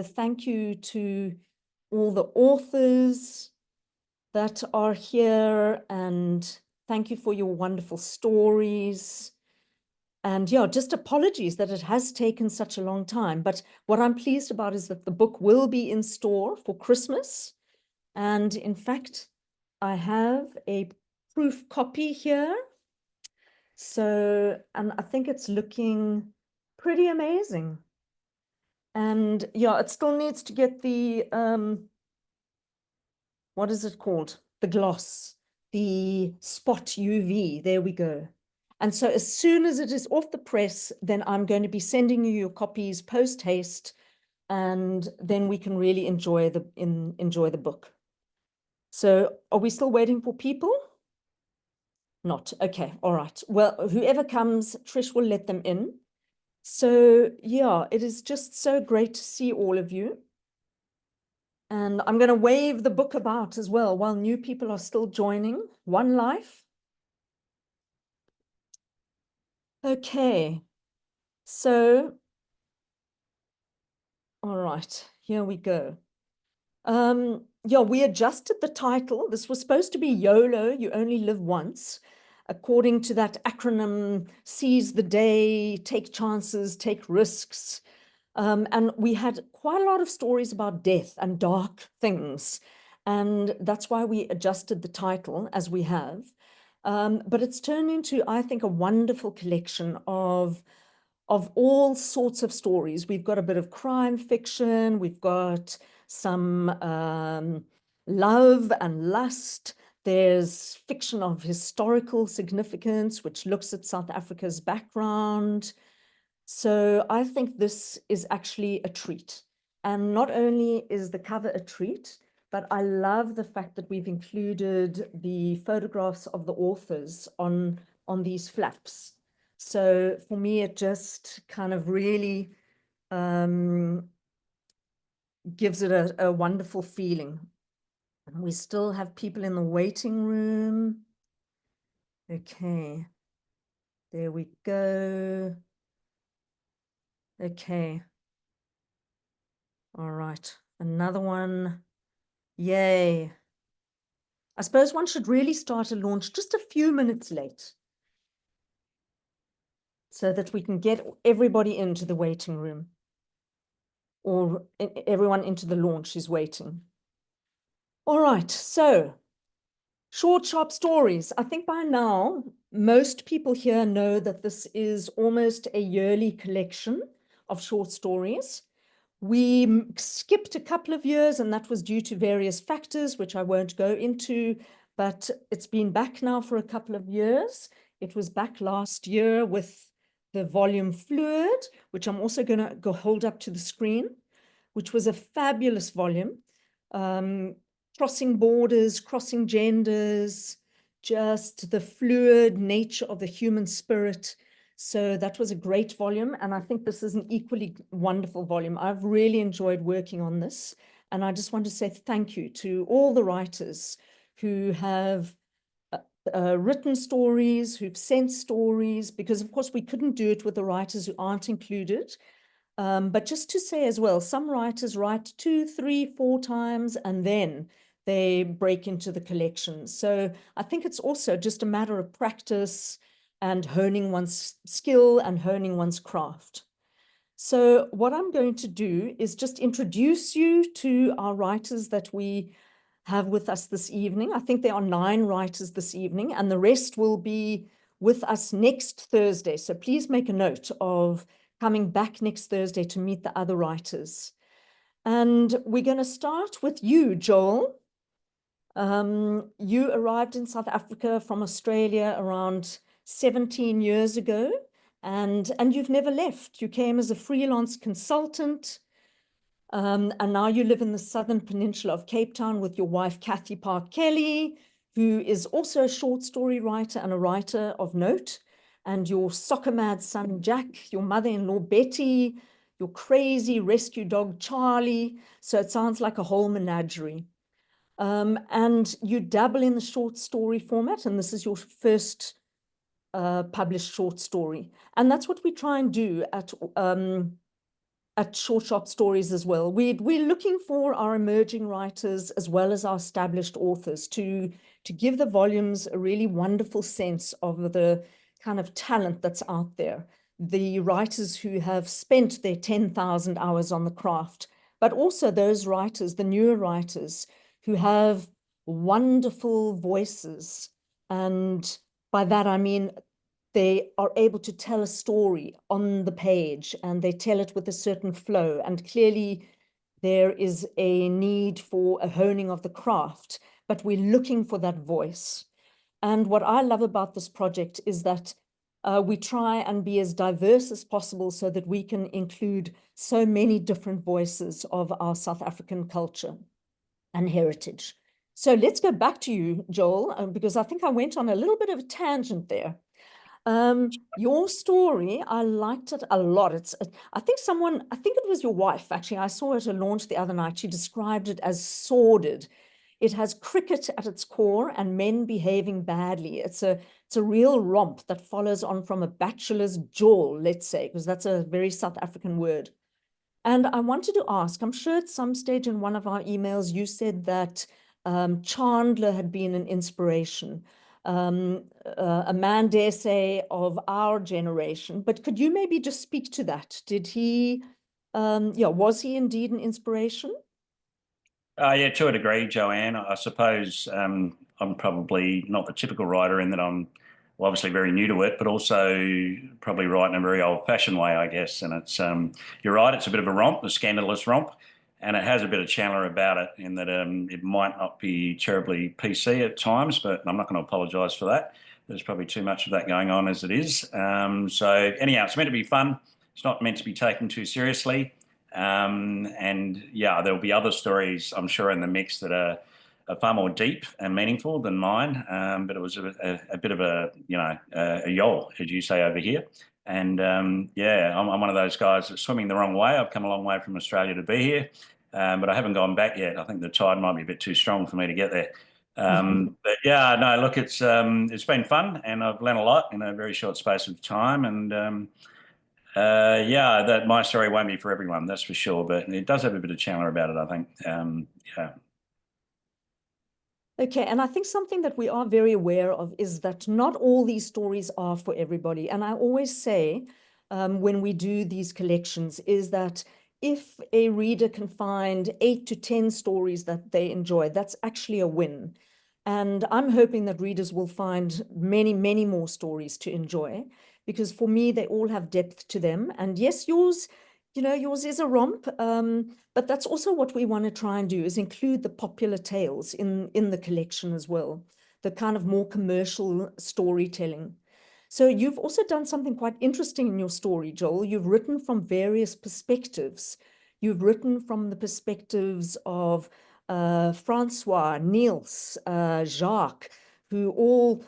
Thank you to all the authors that are here, and thank you for your wonderful stories. And yeah, just apologies that it has taken such a long time. But what I'm pleased about is that the book will be in store for Christmas. And in fact, I have a proof copy here. So, and I think it's looking pretty amazing. And yeah, it still needs to get the, what is it called? The gloss, the spot UV. There we go. And so as soon as it is off the press, then I'm going to be sending you your copies post haste, and then we can really enjoy the book. So are we still waiting for people? Not. Okay. All right. Well, whoever comes, Trish will let them in. So yeah, it is just so great to see all of you. And I'm going to wave the book about as well while new people are still joining. One Life. Okay. So, all right, here we go. Yeah, we adjusted the title. This was supposed to be YOLO, you only live once, according to that acronym, seize the day, take chances, take risks. And we had quite a lot of stories about death and dark things. And that's why we adjusted the title as we have. But it's turned into, I think, a wonderful collection of all sorts of stories. We've got a bit of crime fiction. We've got some love and lust. There's fiction of historical significance, which looks at South Africa's background. So I think this is actually a treat. And not only is the cover a treat, but I love the fact that we've included the photographs of the authors on these flaps. So for me, it just kind of really gives it a wonderful feeling. And we still have people in the waiting room. Okay, there we go. Okay. All right, another one. Yay. I suppose one should really start a launch just a few minutes late so that we can get everybody into the waiting room, or everyone into the launch is waiting. All right, so short, sharp stories. I think by now, most people here know that this is almost a yearly collection of short stories. We skipped a couple of years, and that was due to various factors, which I won't go into, but it's been back now for a couple of years. It was back last year with the volume Fluid, which I'm also going to go hold up to the screen, which was a fabulous volume. Crossing borders, crossing genders, just the fluid nature of the human spirit. So that was a great volume, and I think this is an equally wonderful volume. I've really enjoyed working on this, and I just want to say thank you to all the writers who have written stories, who've sent stories, because of course we couldn't do it with the writers who aren't included. But just to say as well, some writers write 2, 3, 4 times, and then they break into the collection. So I think it's also just a matter of practice and honing one's skill and honing one's craft. So what I'm going to do is just introduce you to our writers that we have with us this evening. I think there are 9 writers this evening, and the rest will be with us next Thursday. So please make a note of coming back next Thursday to meet the other writers. And we're going to start with you, Joel. You arrived in South Africa from Australia around 17 years ago, and you've never left. You came as a freelance consultant, and now you live in the southern peninsula of Cape Town with your wife, Kathy Park Kelly, who is also a short story writer and a writer of note, and your soccer mad son, Jack, your mother-in-law, Betty, your crazy rescue dog, Charlie. So it sounds like a whole menagerie. And you dabble in the short story format, and this is your first published short story. And that's what we try and do at short, sharp stories as well. We're looking for our emerging writers as well as our established authors to give the volumes a really wonderful sense of the kind of talent that's out there. The writers who have spent their 10,000 hours on the craft, but also those writers, the newer writers, who have wonderful voices. And by that, I mean, they are able to tell a story on the page and they tell it with a certain flow. And clearly there is a need for a honing of the craft, but we're looking for that voice. And what I love about this project is that we try and be as diverse as possible so that we can include so many different voices of our South African culture and heritage. So let's go back to you, Joel, because I think I went on a little bit of a tangent there. Your story, I liked it a lot. I think it was your wife, actually. I saw it at a launch the other night. She described it as sordid. It has cricket at its core and men behaving badly. It's a real romp that follows on from a bachelor's jawl, let's say, because that's a very South African word. And I wanted to ask, I'm sure at some stage in one of our emails, you said that Chandler had been an inspiration. A man, dare say, of our generation. But could you maybe just speak to that? Did he, was he indeed an inspiration? Yeah, to a degree, Joanne. I suppose I'm probably not the typical writer in that I'm obviously very new to it, but also probably write in a very old-fashioned way, I guess. And it's you're right, it's a bit of a romp, a scandalous romp, and it has a bit of Chandler about it in that it might not be terribly PC at times, but I'm not going to apologise for that. There's probably too much of that going on as it is. So anyhow, it's meant to be fun. It's not meant to be taken too seriously. And yeah, there'll be other stories, I'm sure, in the mix that are far more deep and meaningful than mine. But it was a bit of a, a yol, as you say over here. And yeah, I'm one of those guys that's swimming the wrong way. I've come a long way from Australia to be here, but I haven't gone back yet. I think the tide might be a bit too strong for me to get there. But yeah, no, look, it's been fun, and I've learned a lot in a very short space of time. And yeah, that my story won't be for everyone, that's for sure. But it does have a bit of Chandler about it, I think. Yeah. Okay, and I think something that we are very aware of is that not all these stories are for everybody. And I always say, when we do these collections, is that if a reader can find 8 to 10 stories that they enjoy, that's actually a win. And I'm hoping that readers will find many, many more stories to enjoy, because for me, they all have depth to them. And yes, yours is a romp, but that's also what we want to try and do, is include the popular tales in the collection as well, the kind of more commercial storytelling. So you've also done something quite interesting in your story, Joel. You've written from various perspectives. You've written from the perspectives of Francois, Niels, Jacques, who all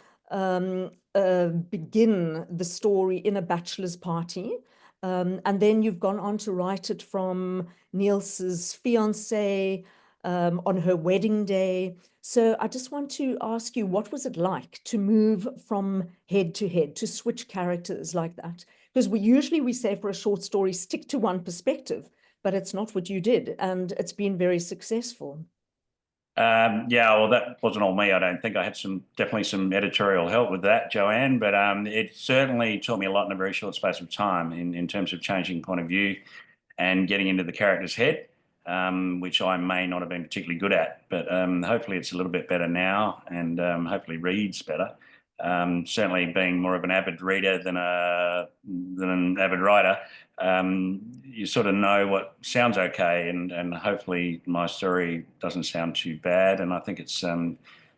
begin the story in a bachelor's party. And then you've gone on to write it from Niels's fiancée on her wedding day. So I just want to ask you, what was it like to move from head to head, to switch characters like that? Because we say for a short story, stick to one perspective, but it's not what you did, and it's been very successful. Yeah, well, that wasn't all me. I don't think I had definitely some editorial help with that, Joanne. But it certainly taught me a lot in a very short space of time in terms of changing point of view and getting into the character's head, which I may not have been particularly good at. But hopefully it's a little bit better now, and hopefully reads better. Certainly being more of an avid reader than an avid writer, you sort of know what sounds okay, and hopefully my story doesn't sound too bad. And I think it's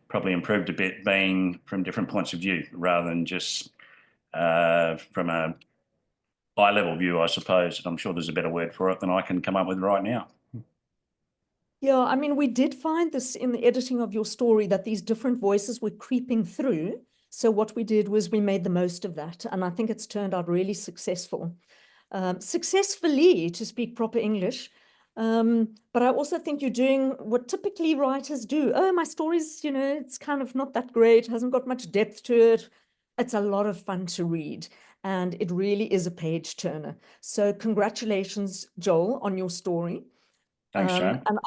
probably improved a bit being from different points of view rather than just from a high-level view, I suppose. And I'm sure there's a better word for it than I can come up with right now. Yeah, I mean, we did find this in the editing of your story, that these different voices were creeping through. So what we did was we made the most of that. And I think it's turned out really successful. Successfully, to speak proper English. But I also think you're doing what typically writers do. Oh, my story's, it's kind of not that great, hasn't got much depth to it. It's a lot of fun to read. and it really is a page turner. So congratulations, Joel, on your story. Thanks, Joan. And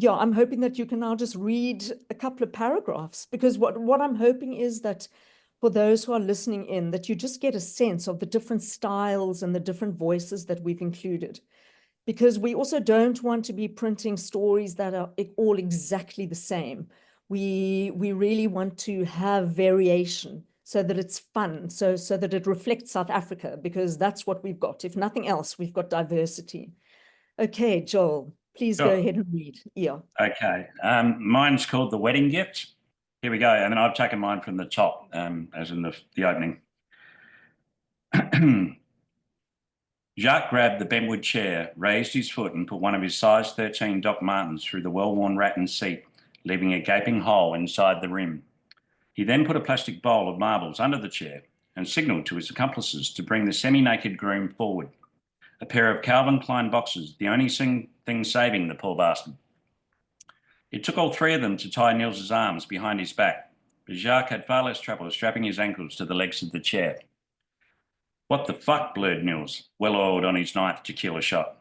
I'm hoping that you can now just read a couple of paragraphs, because what I'm hoping is that for those who are listening in, that you just get a sense of the different styles and the different voices that we've included. Because we also don't want to be printing stories that are all exactly the same. We really want to have variation so that it's fun, so that it reflects South Africa, because that's what we've got. If nothing else, we've got diversity. Okay, Joel, please go ahead and read. Yeah. Okay. Mine's called The Wedding Gift. Here we go. And then I've taken mine from the top, as in the opening. Jacques grabbed the bentwood chair, raised his foot, and put one of his size 13 Doc Martens through the well-worn rattan seat, leaving a gaping hole inside the rim. He then put a plastic bowl of marbles under the chair and signalled to his accomplices to bring the semi-naked groom forward. A pair of Calvin Klein boxers, the only thing saving the poor bastard. It took all three of them to tie Nils's arms behind his back, but Jacques had far less trouble strapping his ankles to the legs of the chair. What the fuck, blurred Nils, well-oiled on his ninth tequila shot.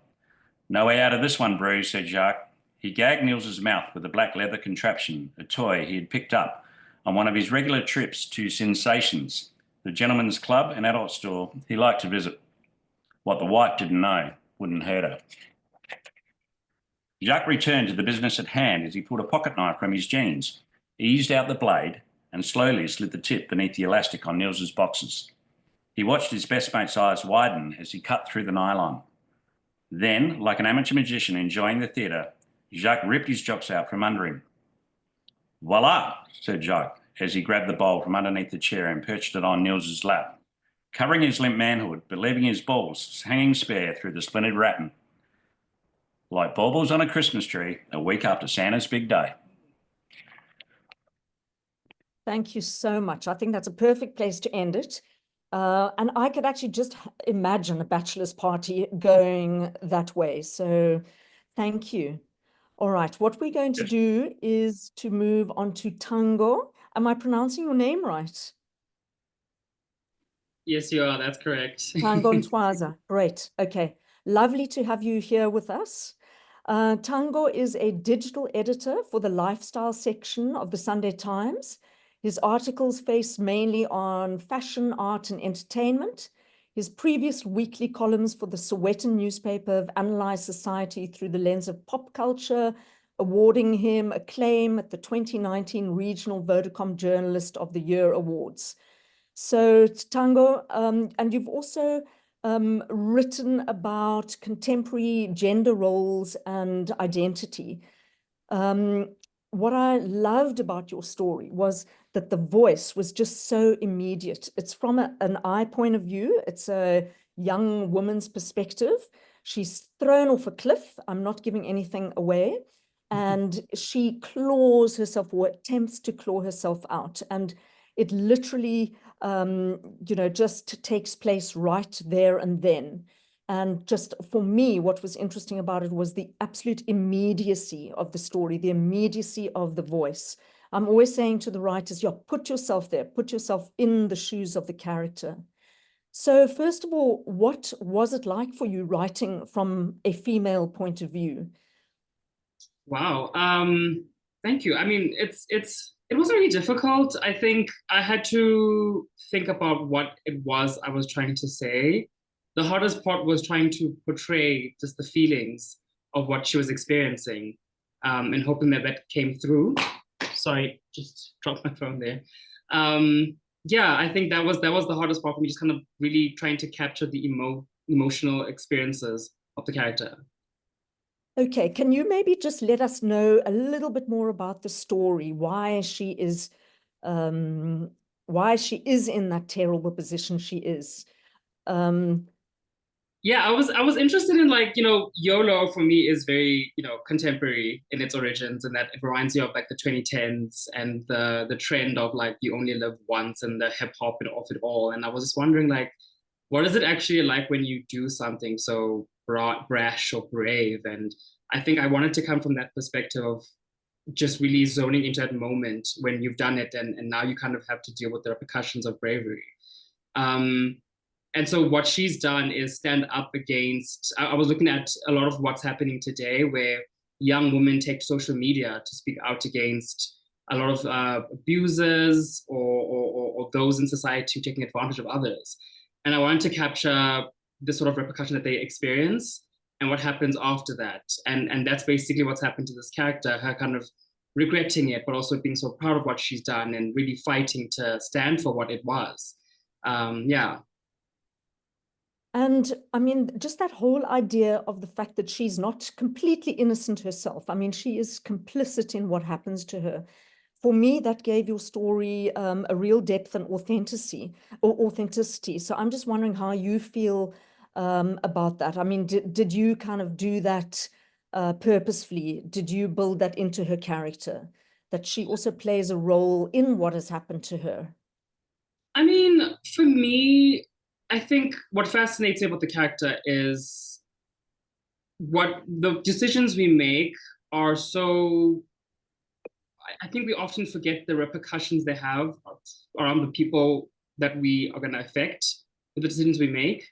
No way out of this one, Bruce, said Jacques. He gagged Nils's mouth with a black leather contraption, a toy he had picked up on one of his regular trips to Sensations, the gentleman's club and adult store he liked to visit. What the wife didn't know wouldn't hurt her. Jacques returned to the business at hand as he pulled a pocket knife from his jeans, eased out the blade, and slowly slid the tip beneath the elastic on Nils's boxers. He watched his best mate's eyes widen as he cut through the nylon. Then, like an amateur magician enjoying the theatre, Jacques ripped his jocks out from under him. Voila, said Jacques, as he grabbed the bowl from underneath the chair and perched it on Nils's lap, covering his limp manhood, but leaving his balls hanging spare through the splendid rattan. Like baubles on a Christmas tree, a week after Santa's big day. Thank you so much. I think that's a perfect place to end it. And I could actually just imagine a bachelor's party going that way. So thank you. All right, what we're going to do is to move on to Thango. Am I pronouncing your name right? Yes, you are. That's correct. Thango Ntwasa. Great. Okay. Lovely to have you here with us. Thango is a digital editor for the lifestyle section of the Sunday Times. His articles face mainly on fashion, art, and entertainment. His previous weekly columns for the Sowetan newspaper have analyzed society through the lens of pop culture, awarding him acclaim at the 2019 Regional Vodacom Journalist of the Year Awards. So, Thango, and you've also written about contemporary gender roles and identity. What I loved about your story was that the voice was just so immediate. It's from an I point of view. It's a young woman's perspective. She's thrown off a cliff. I'm not giving anything away. And she claws herself, or attempts to claw herself out. And it literally, just takes place right there and then. And just for me, what was interesting about it was the absolute immediacy of the story, the immediacy of the voice. I'm always saying to the writers, put yourself there, put yourself in the shoes of the character. So first of all, what was it like for you writing from a female point of view? Wow. Thank you. I mean, it was really difficult. I think I had to think about what it was I was trying to say. The hardest part was trying to portray just the feelings of what she was experiencing, and hoping that came through. Sorry, just dropped my phone there. Yeah, I think that was the hardest part for me, just kind of really trying to capture the emotional experiences of the character. Okay, can you maybe just let us know a little bit more about the story, why she is in that terrible position she is? Yeah, I was interested in, like, YOLO for me is very, contemporary in its origins, and that it reminds you of like the 2010s and the trend of like you only live once and the hip hop and of it all. And I was just wondering, like, what is it actually like when you do something so brash or brave? And I think I wanted to come from that perspective of just really zoning into that moment when you've done it, and now you kind of have to deal with the repercussions of bravery. And so what she's done is stand up against, I was looking at a lot of what's happening today where young women take to social media to speak out against a lot of abusers or those in society taking advantage of others. And I wanted to capture the sort of repercussion that they experience and what happens after that. And that's basically what's happened to this character, her kind of regretting it, but also being so proud of what she's done and really fighting to stand for what it was. Yeah. And I mean, just that whole idea of the fact that she's not completely innocent herself. I mean, she is complicit in what happens to her. For me, that gave your story a real depth and authenticity. So I'm just wondering how you feel about that. I mean, did you kind of do that purposefully? Did you build that into her character, that she also plays a role in what has happened to her? I mean, for me, I think what fascinates me about the character is what the decisions we make are so, I think we often forget the repercussions they have around the people that we are going to affect with the decisions we make.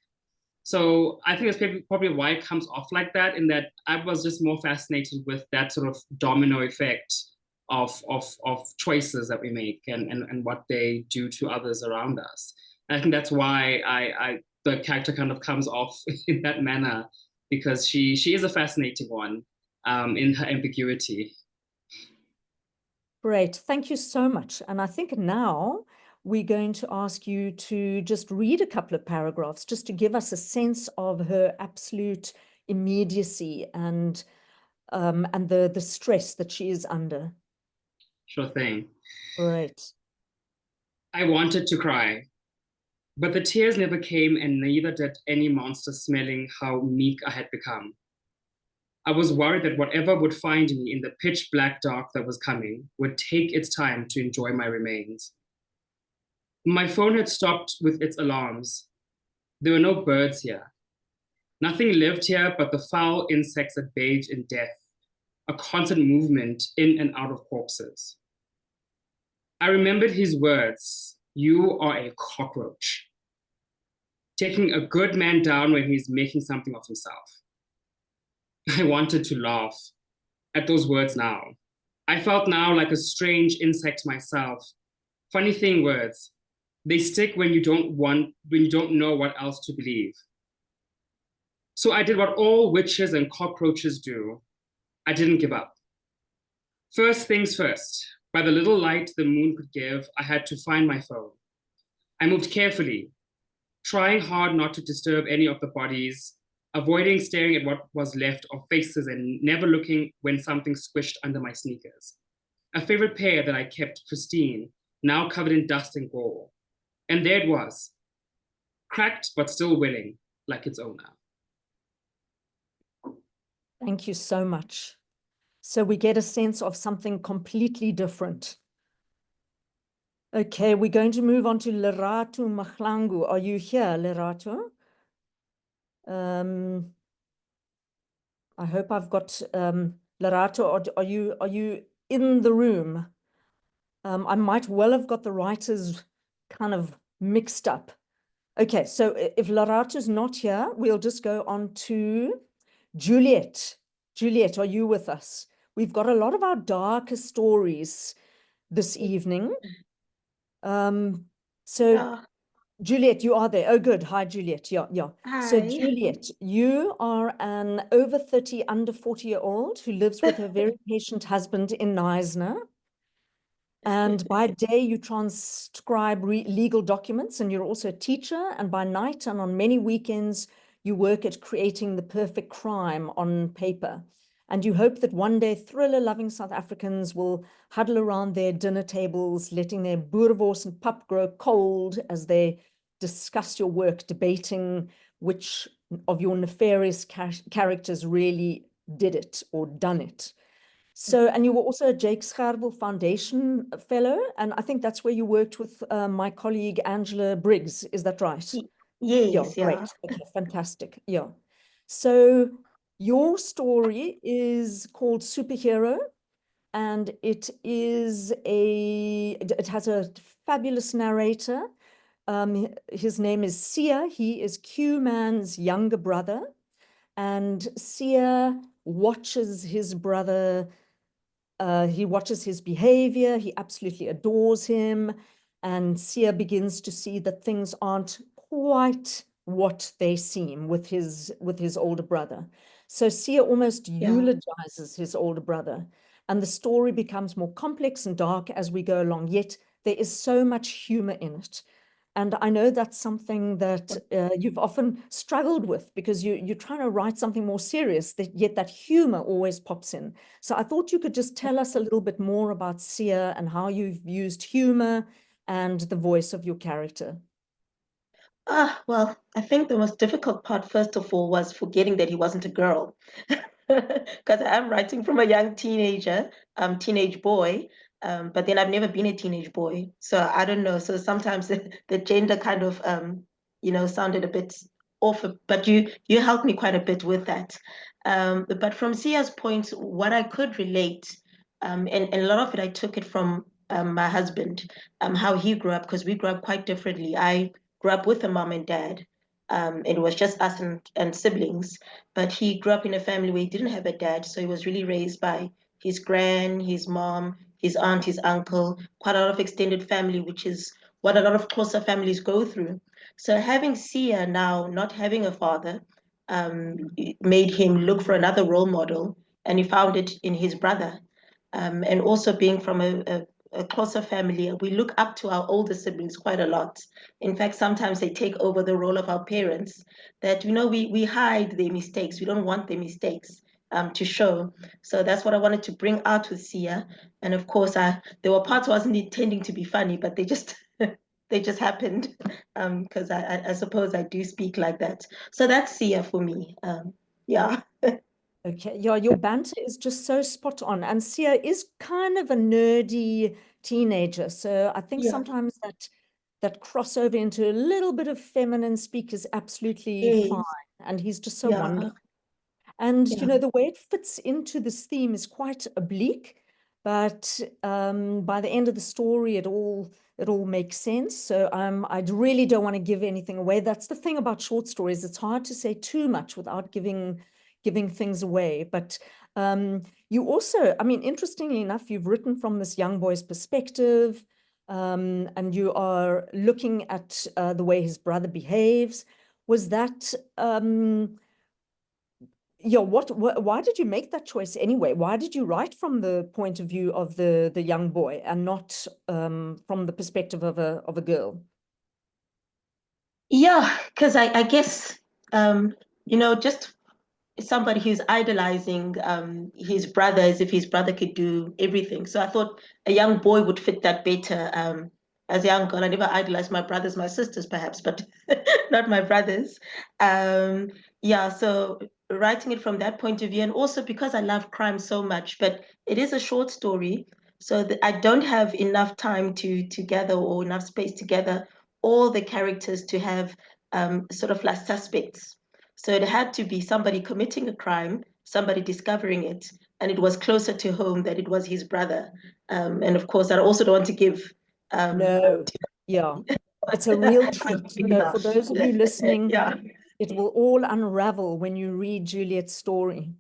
So I think that's probably why it comes off like that, in that I was just more fascinated with that sort of domino effect of choices that we make and what they do to others around us. And I think that's why the character kind of comes off in that manner, because she is a fascinating one in her ambiguity. Great, thank you so much. And I think now we're going to ask you to just read a couple of paragraphs just to give us a sense of her absolute immediacy and the stress that she is under. Sure thing. Great. I wanted to cry, but the tears never came, and neither did any monster smelling how meek I had become. I was worried that whatever would find me in the pitch black dark that was coming would take its time to enjoy my remains. My phone had stopped with its alarms. There were no birds here. Nothing lived here but the foul insects that bathed in death, a constant movement in and out of corpses. I remembered his words, "You are a cockroach," taking a good man down when he's making something of himself. I wanted to laugh at those words now. I felt now like a strange insect myself. Funny thing, words. They stick when you don't know what else to believe. So I did what all witches and cockroaches do. I didn't give up. First things first, by the little light the moon could give, I had to find my phone. I moved carefully, trying hard not to disturb any of the bodies, avoiding staring at what was left of faces and never looking when something squished under my sneakers. A favorite pair that I kept pristine, now covered in dust and gore. And there it was, cracked but still willing, like its owner. Thank you so much. So we get a sense of something completely different. Okay, we're going to move on to Lerato Mahlangu. Are you here, Lerato? I hope I've got Lerato. Are you in the room? I might well have got the writers kind of mixed up. Okay, so if Lerato's not here, we'll just go on to Juliette. Juliette, are you with us? We've got a lot of our darker stories this evening. Juliette, you are there. Oh, good. Hi, Juliette. Yeah. Hi. So, Juliette, you are an over 30, under 40-year-old who lives with her very patient husband in Knysna. And by day, you transcribe legal documents, and you're also a teacher. And by night and on many weekends, you work at creating the perfect crime on paper. And you hope that one day thriller-loving South Africans will huddle around their dinner tables, letting their boerewors and pap grow cold as they discuss your work, debating which of your nefarious characters really did it or done it. So, and you were also a Jake Scherwel Foundation fellow, and I think that's where you worked with my colleague Angela Briggs. Is that right? Yes, yeah. Great. Okay, fantastic. Yeah. So your story is called Superhero, and it has a fabulous narrator. His name is Sia. He is Q-Man's younger brother. And Sia watches his brother. He watches his behavior. He absolutely adores him. And Sia begins to see that things aren't quite what they seem with his older brother. So Sia almost eulogizes his older brother. And the story becomes more complex and dark as we go along, yet there is so much humor in it. And I know that's something that you've often struggled with, because you're trying to write something more serious, yet that humor always pops in. So I thought you could just tell us a little bit more about Sia and how you've used humor and the voice of your character. Well, I think the most difficult part, first of all, was forgetting that he wasn't a girl. Because I am writing from a young teenager, teenage boy, but then I've never been a teenage boy. So I don't know. So sometimes the gender kind of, sounded a bit off, but you helped me quite a bit with that. But from Sia's point, what I could relate, and a lot of it, I took it from my husband, how he grew up, because we grew up quite differently. I grew up with a mom and dad. It was just us and siblings, but he grew up in a family where he didn't have a dad, so he was really raised by his gran, his mom, his aunt, his uncle, quite a lot of extended family, which is what a lot of closer families go through. So having Sia now not having a father made him look for another role model, and he found it in his brother. And also being from a closer family, we look up to our older siblings quite a lot. In fact, sometimes they take over the role of our parents, that, we hide their mistakes. We don't want their mistakes to show. So that's what I wanted to bring out with Sia. And of course, there were parts I wasn't intending to be funny, but they just they just happened, because I suppose I do speak like that. So that's Sia for me. Yeah. Okay, yeah, your banter is just so spot on. And Sia is kind of a nerdy teenager. So I think Yeah. sometimes that crossover into a little bit of feminine speak is absolutely Yes. fine. And he's just so Yeah. wonderful. And, Yeah. the way it fits into this theme is quite oblique, but by the end of the story, it all makes sense. So I really don't want to give anything away. That's the thing about short stories. It's hard to say too much without giving things away. But you also, I mean, interestingly enough, you've written from this young boy's perspective, and you are looking at the way his brother behaves. Was that why did you make that choice anyway? Why did you write from the point of view of the young boy and not from the perspective of a girl? Yeah, because I guess, just somebody who's idolizing his brother as if his brother could do everything. So I thought a young boy would fit that better. As a young girl, I never idolized my brothers, my sisters perhaps, but not my brothers. Yeah, so writing it from that point of view, and also because I love crime so much, but it is a short story, so that I don't have enough time to gather, or enough space to gather all the characters to have sort of like suspects. So it had to be somebody committing a crime, somebody discovering it, and it was closer to home that it was his brother. And of course, I also don't want to give. No, yeah, it's a real treat. For those of you listening, Yeah. it will all unravel when you read Juliette's story.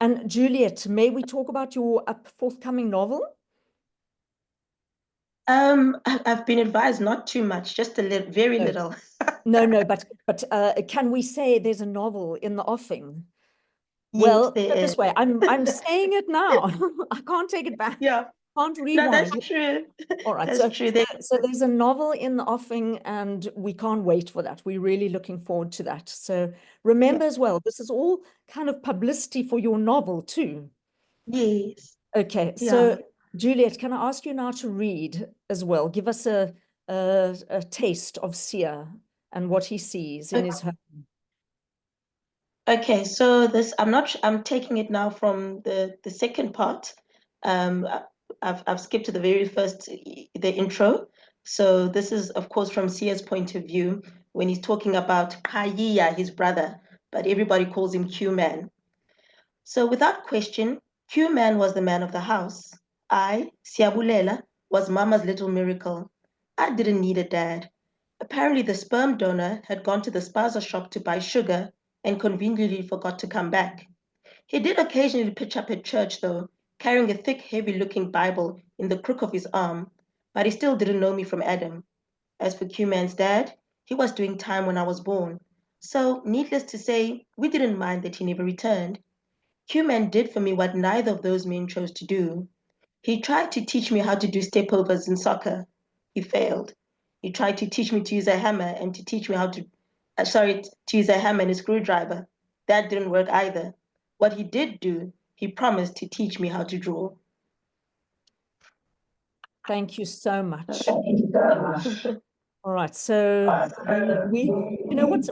And Juliette, may we talk about your forthcoming novel? I've been advised not too much, just a little, very little. No, but can we say there's a novel in the offing? Yes, Well, there put it this is. way, I'm saying it now. I can't take it back. Yeah. Can't No, rewind. that's true. All right, That's so true. so there's a novel in the offing, and we can't wait for that. We're really looking forward to that. So remember as well, this is all kind of publicity for your novel too. Yes. Okay, Yeah. so Juliette, can I ask you now to read as well? Give us a taste of Sia and what he sees in his home. Okay, so I'm taking it now from the second part. I've skipped to the very first, the intro. So this is, of course, from Sia's point of view when he's talking about Kaya, his brother, but everybody calls him Q-Man. So without question, Q-Man was the man of the house. I, Siabulela, was Mama's little miracle. I didn't need a dad. Apparently, the sperm donor had gone to the spaza shop to buy sugar and conveniently forgot to come back. He did occasionally pitch up at church, though, carrying a thick, heavy-looking Bible in the crook of his arm, but he still didn't know me from Adam. As for Q-Man's dad, he was doing time when I was born. So, needless to say, we didn't mind that he never returned. Q-Man did for me what neither of those men chose to do. He tried to teach me how to do stepovers in soccer. He failed. He tried to teach me to use a hammer and to teach me how to, to use a hammer and a screwdriver. That didn't work either. What he did do, he promised to teach me how to draw. Thank you so much. All right, so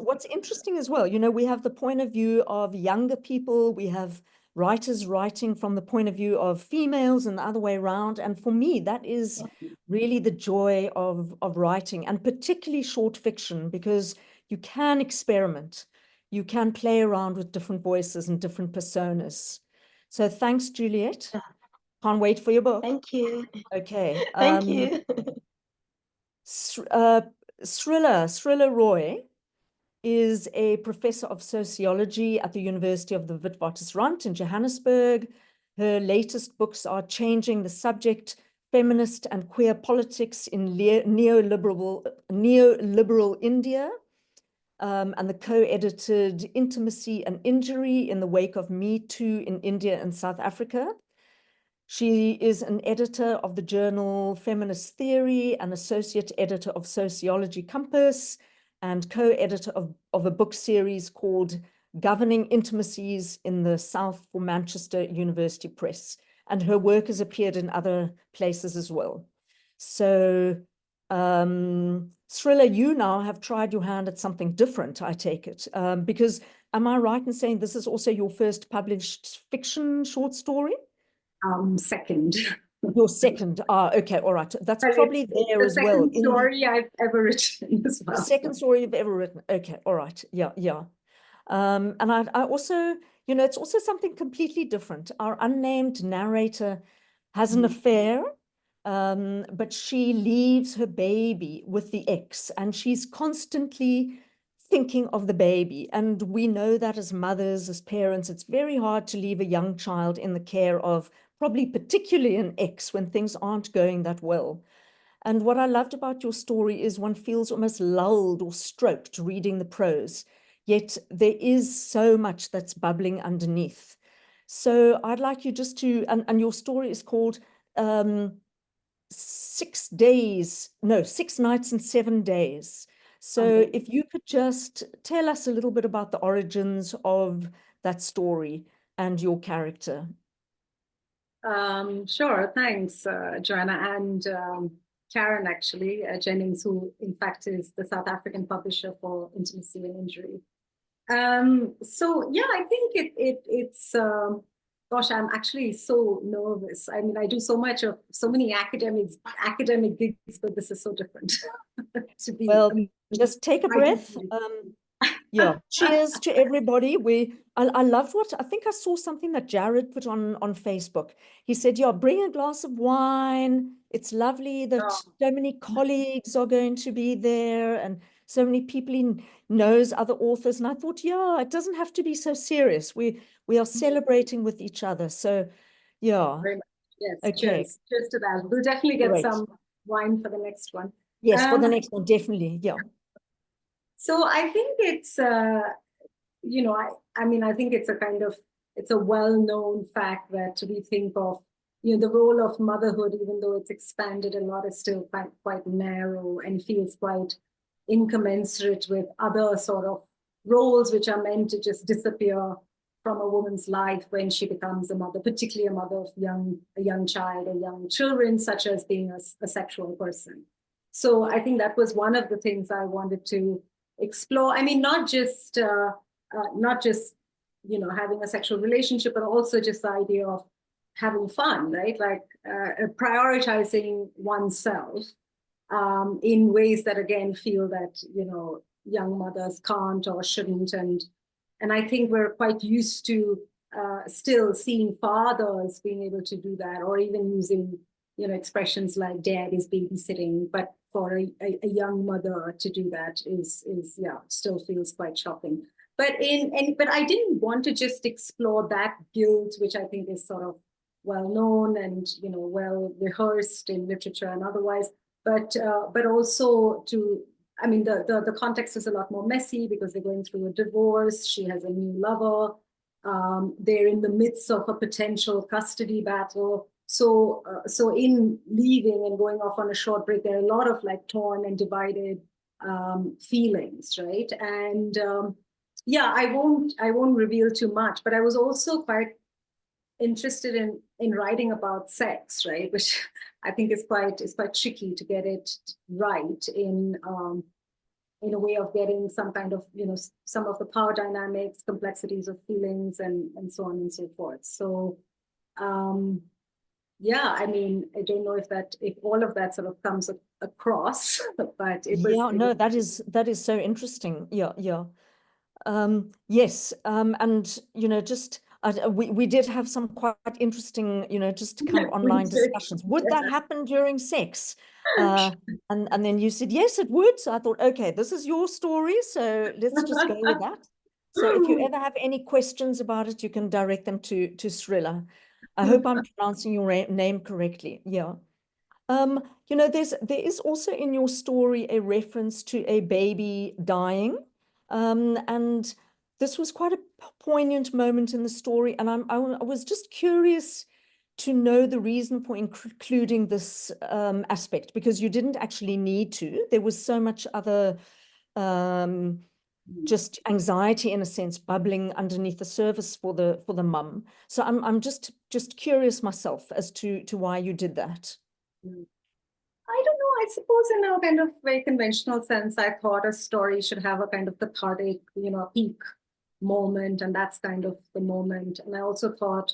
what's interesting as well, we have the point of view of younger people, we have writers writing from the point of view of females and the other way around. And for me, that is really the joy of writing, and particularly short fiction, because you can experiment, you can play around with different voices and different personas. So thanks, Juliette. Can't wait for your book. Thank you. Okay. Thank you. Srila Roy is a professor of sociology at the University of the Witwatersrand in Johannesburg. Her latest books are Changing the Subject, Feminist and Queer Politics in Neoliberal India, and the co-edited Intimacy and Injury in the Wake of Me Too in India and South Africa. She is an editor of the journal Feminist Theory, an associate editor of Sociology Compass, and co-editor of a book series called Governing Intimacies in the South for Manchester University Press. And her work has appeared in other places as well. So, Srila, you now have tried your hand at something different, I take it, because am I right in saying this is also your first published fiction short story? Second. Your second. Okay, all right. That's probably there as well. The second story I've ever written as well. The second story you've ever written. Okay, all right. Yeah. And I also, it's also something completely different. Our unnamed narrator has an affair, but she leaves her baby with the ex, and she's constantly thinking of the baby. And we know that as mothers, as parents, it's very hard to leave a young child in the care of probably particularly an ex when things aren't going that well. And what I loved about your story is one feels almost lulled or stroked reading the prose, yet there is so much that's bubbling underneath. So I'd like you just to, and your story is called 6 Nights and 7 Days. So if you could just tell us a little bit about the origins of that story and your character. Sure, thanks, Joanna, and Karen, actually, Jennings, who in fact is the South African publisher for Intimacy and Injury. So yeah, I think it's gosh, I'm actually so nervous. I mean, I do so many academic gigs, but this is so different. Well, just take a breath. Yeah, cheers to everybody. I loved what, I think I saw something that Jared put on Facebook. He said, yeah, bring a glass of wine. It's lovely that so many colleagues are going to be there and so many people he knows, other authors. And I thought, yeah, it doesn't have to be so serious. We are celebrating with each other. So, yeah. Very much. Yes, okay. Cheers to that. We'll definitely get some wine for the next one. Yes, for the next one, definitely. Yeah. So I think it's, I think it's a well-known fact that we think of, the role of motherhood, even though it's expanded a lot, is still quite narrow and feels quite incommensurate with other sort of roles which are meant to just disappear from a woman's life when she becomes a mother, particularly a mother of a young child or young children, such as being a sexual person. So I think that was one of the things I wanted to explore. I mean, not just having a sexual relationship, but also just the idea of having fun, right? Like prioritizing oneself in ways that again feel that young mothers can't or shouldn't, and I think we're quite used to still seeing fathers being able to do that, or even using expressions like dad is babysitting, but for a young mother to do that is still feels quite shocking. But but I didn't want to just explore that guilt, which I think is sort of well known and well rehearsed in literature and otherwise. But also I mean, the context is a lot more messy because they're going through a divorce. She has a new lover. They're in the midst of a potential custody battle. So in leaving and going off on a short break, there are a lot of like torn and divided feelings, right? And I won't reveal too much, but I was also quite interested in writing about sex, right? Which I think is quite tricky to get it right in a way of getting some kind of some of the power dynamics, complexities of feelings, and so on and so forth. So I mean, I don't know if all of that sort of comes across, but it was. Yeah, no, that is so interesting. Yeah. Yes, and just we did have some quite interesting, just kind of online discussions. Would that happen during sex? And then you said yes, it would. So I thought, okay, this is your story, so let's just go with that. So if you ever have any questions about it, you can direct them to Srila. I hope I'm pronouncing your name correctly. Yeah. There is also in your story a reference to a baby dying. And this was quite a poignant moment in the story. And I was just curious to know the reason for including this aspect, because you didn't actually need to. There was so much other just anxiety, in a sense, bubbling underneath the surface for the mum. So I'm just curious myself as to why you did that. I don't know. I suppose in a kind of very conventional sense, I thought a story should have a kind of cathartic, peak moment, and that's kind of the moment. And I also thought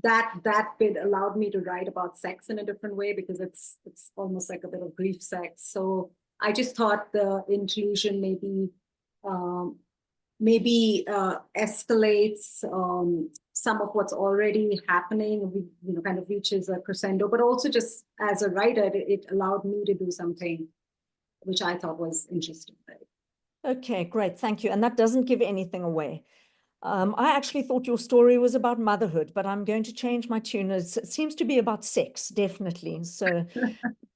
that bit allowed me to write about sex in a different way, because it's almost like a bit of grief sex. So I just thought the inclusion maybe escalates some of what's already happening, kind of reaches a crescendo, but also just as a writer, it allowed me to do something which I thought was interesting. Okay, great, thank you. And that doesn't give anything away. I actually thought your story was about motherhood, but I'm going to change my tune. It seems to be about sex, definitely. So,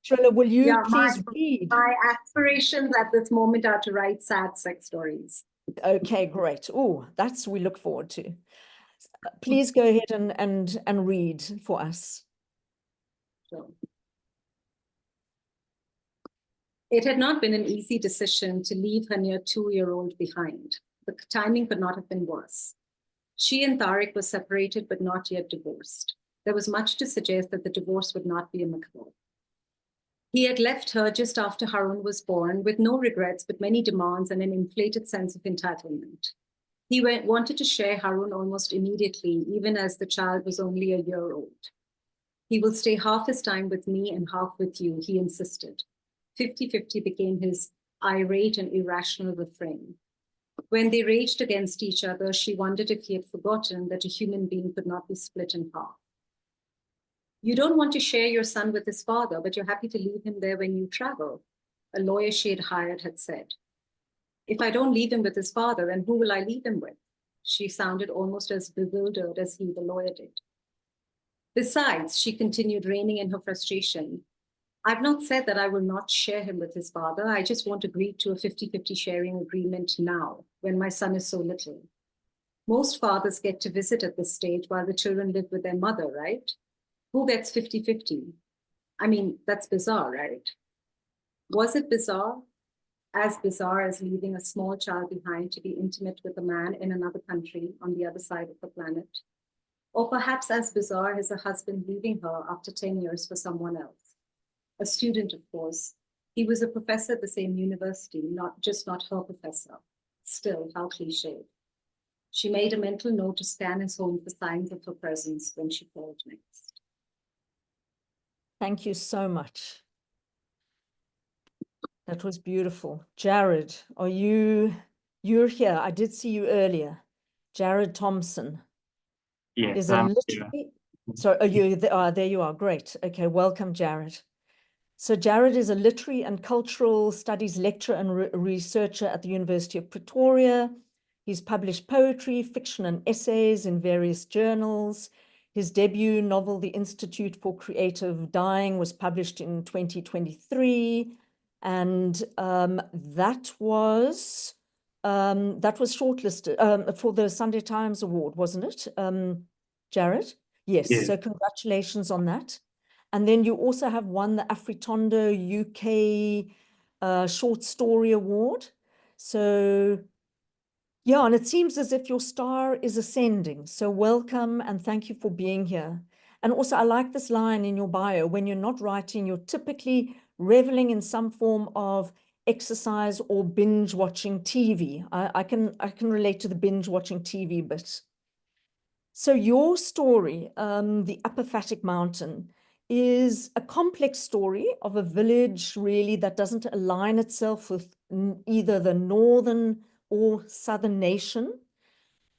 Srila, will you please read? My aspirations at this moment are to write sad sex stories. Okay, great. Oh, that's we look forward to. Please go ahead and read for us. Sure. It had not been an easy decision to leave her near 2-year-old behind. The timing could not have been worse. She and Tariq were separated but not yet divorced. There was much to suggest that the divorce would not be amicable. He had left her just after Harun was born, with no regrets but many demands and an inflated sense of entitlement. He wanted to share Harun almost immediately, even as the child was only a year old. He will stay half his time with me and half with you, he insisted. 50-50 became his irate and irrational refrain. When they raged against each other, she wondered if he had forgotten that a human being could not be split in half. You don't want to share your son with his father, but you're happy to leave him there when you travel, a lawyer she had hired had said. If I don't leave him with his father, then who will I leave him with? She sounded almost as bewildered as he, the lawyer, did. Besides, she continued, reining in her frustration, I've not said that I will not share him with his father. I just won't agree to a 50-50 sharing agreement now, when my son is so little. Most fathers get to visit at this stage while the children live with their mother, right? Who gets 50-50? I mean, that's bizarre, right? Was it bizarre? As bizarre as leaving a small child behind to be intimate with a man in another country on the other side of the planet? Or perhaps as bizarre as a husband leaving her after 10 years for someone else? A student, of course. He was a professor at the same university, not her professor. Still, how cliched. She made a mental note to scan his home for signs of her presence when she called next. Thank you so much. That was beautiful. Jared, you're here. I did see you earlier. Jared Thompson. Yes, is a So there you are. Great. Okay, welcome, Jared. So Jared is a literary and cultural studies lecturer and researcher at the University of Pretoria. He's published poetry, fiction, and essays in various journals. His debut novel, The Institute for Creative Dying, was published in 2023. And that was shortlisted for the Sunday Times Award, wasn't it, Jared? Yes, Yes. so congratulations on that. And then you also have won the Afritondo UK Short Story Award. So yeah, and it seems as if your star is ascending. So welcome and thank you for being here. And also I like this line in your bio, when you're not writing, you're typically reveling in some form of exercise or binge watching TV. I can relate to the binge watching TV bit. So your story, The Apophatic Mountain, is a complex story of a village really that doesn't align itself with either the northern or southern nation.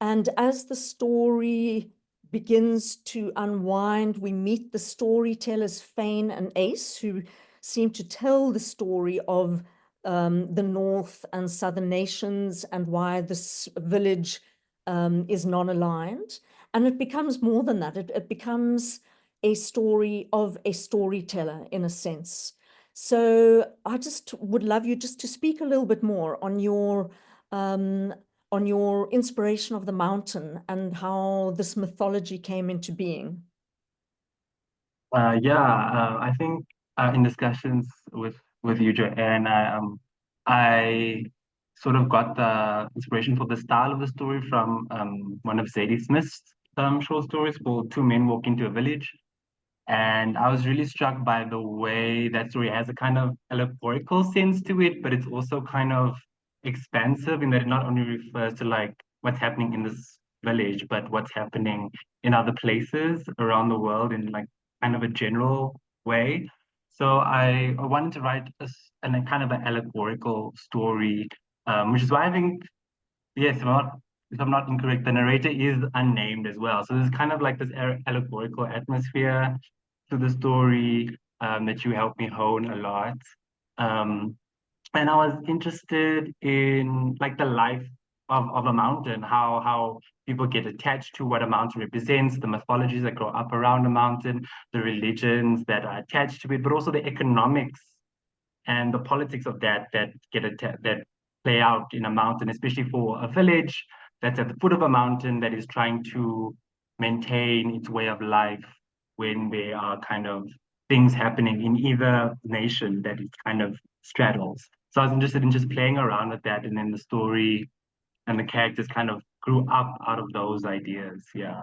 And as the story begins to unwind, we meet the storytellers Fane and Ace, who seem to tell the story of the north and southern nations and why this village is non-aligned. And it becomes more than that. It becomes a story of a storyteller in a sense. So I just would love you just to speak a little bit more on your inspiration of the mountain and how this mythology came into being. I think in discussions with you, Joanne, I sort of got the inspiration for the style of the story from one of Zadie Smith's short stories called Two Men Walk Into a Village. And I was really struck by the way that story has a kind of allegorical sense to it, but it's also kind of expansive in that it not only refers to like what's happening in this village, but what's happening in other places around the world in like kind of a general way. So I wanted to write a kind of an allegorical story, which is why I think, yes, if I'm not incorrect, the narrator is unnamed as well. So there's kind of like this allegorical atmosphere to the story that you helped me hone a lot. And I was interested in like the life of a mountain, how people get attached to what a mountain represents, the mythologies that grow up around a mountain, the religions that are attached to it, but also the economics and the politics of that that play out in a mountain, especially for a village that's at the foot of a mountain that is trying to maintain its way of life when there are kind of things happening in either nation that it kind of straddles. So I was interested in just playing around with that, and then the story and the characters kind of grew up out of those ideas. Yeah.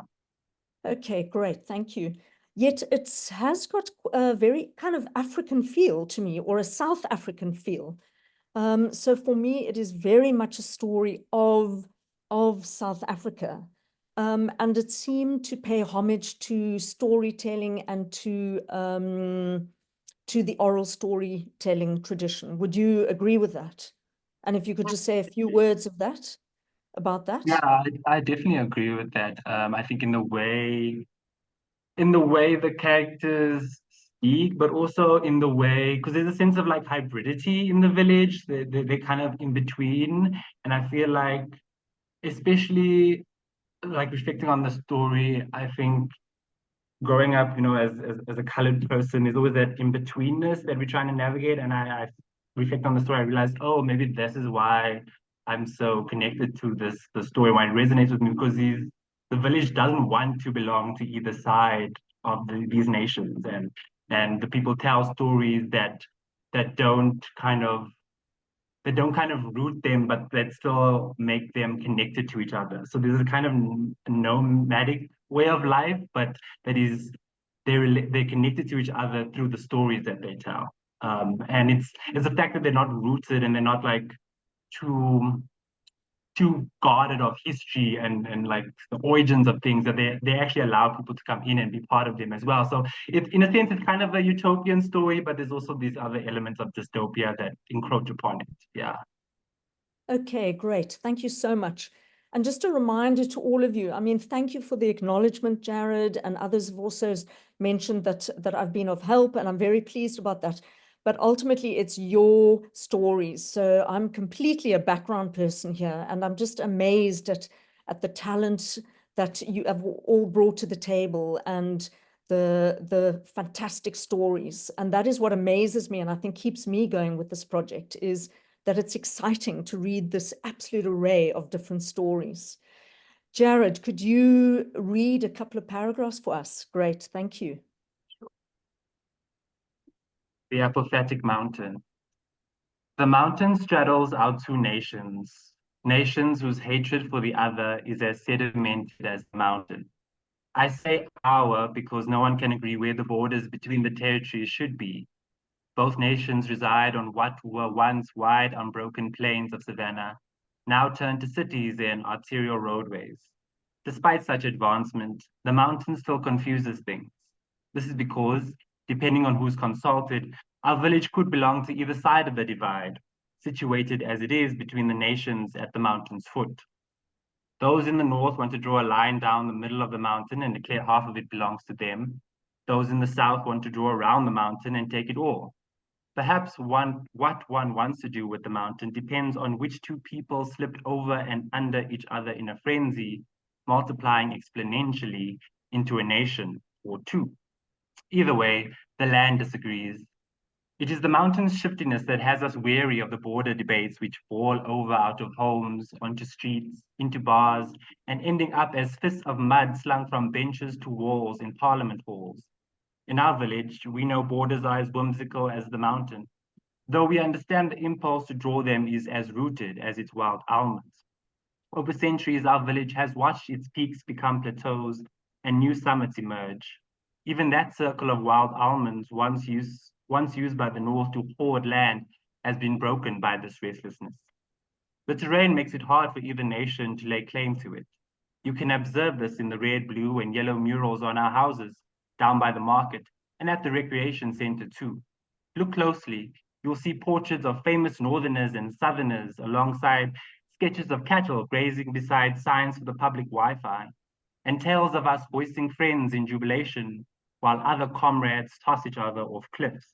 Okay, great. Thank you. Yet it has got a very kind of African feel to me, or a South African feel. So for me, it is very much a story of South Africa. And it seemed to pay homage to storytelling and to the oral storytelling tradition. Would you agree with that? And if you could just say a few words about that. Yeah, I definitely agree with that. I think in the way the characters speak, but also in the way, because there's a sense of like hybridity in the village. They're kind of in between. And I feel like, especially like reflecting on the story, I think growing up, as a colored person, there's always that in-betweenness that we're trying to navigate. And I reflect on the story, I realized, oh, maybe this is why I'm so connected to the story, why it resonates with me, because the village doesn't want to belong to either side of these nations, and the people tell stories that don't kind of root them, but that still make them connected to each other. So there's a kind of nomadic way of life, but that is they're connected to each other through the stories that they tell. And it's the fact that they're not rooted and they're not like too guarded of history and like the origins of things, that they actually allow people to come in and be part of them as well. So in a sense, it's kind of a utopian story, but there's also these other elements of dystopia that encroach upon it. Yeah. Okay, great. Thank you so much. And just a reminder to all of you, I mean, thank you for the acknowledgement, Jared, and others have also mentioned that I've been of help, and I'm very pleased about that. But ultimately, it's your stories. So I'm completely a background person here, and I'm just amazed at the talent that you have all brought to the table and the fantastic stories. And that is what amazes me, and I think keeps me going with this project, is that it's exciting to read this absolute array of different stories. Jared, could you read a couple of paragraphs for us? Great, thank you. The Apathetic Mountain. The mountain straddles our two nations, nations whose hatred for the other is as sedimented as the mountain. I say our because no one can agree where the borders between the territories should be. Both nations reside on what were once wide, unbroken plains of savanna, now turned to cities and arterial roadways. Despite such advancement, the mountain still confuses things. This is because, depending on who's consulted, our village could belong to either side of the divide, situated as it is between the nations at the mountain's foot. Those in the north want to draw a line down the middle of the mountain and declare half of it belongs to them. Those in the south want to draw around the mountain and take it all. Perhaps what one wants to do with the mountain depends on which two people slipped over and under each other in a frenzy, multiplying exponentially into a nation or two. Either way, the land disagrees. It is the mountain's shiftiness that has us weary of the border debates which fall over out of homes, onto streets, into bars, and ending up as fists of mud slung from benches to walls in parliament halls. In our village, we know borders are as whimsical as the mountain, though we understand the impulse to draw them is as rooted as its wild almonds. Over centuries, our village has watched its peaks become plateaus and new summits emerge. Even that circle of wild almonds, once used by the North to hoard land, has been broken by this restlessness. The terrain makes it hard for either nation to lay claim to it. You can observe this in the red, blue, and yellow murals on our houses, down by the market, and at the recreation center too. Look closely, you'll see portraits of famous northerners and southerners alongside sketches of cattle grazing beside signs for the public Wi-Fi, and tales of us hoisting friends in jubilation while other comrades toss each other off cliffs.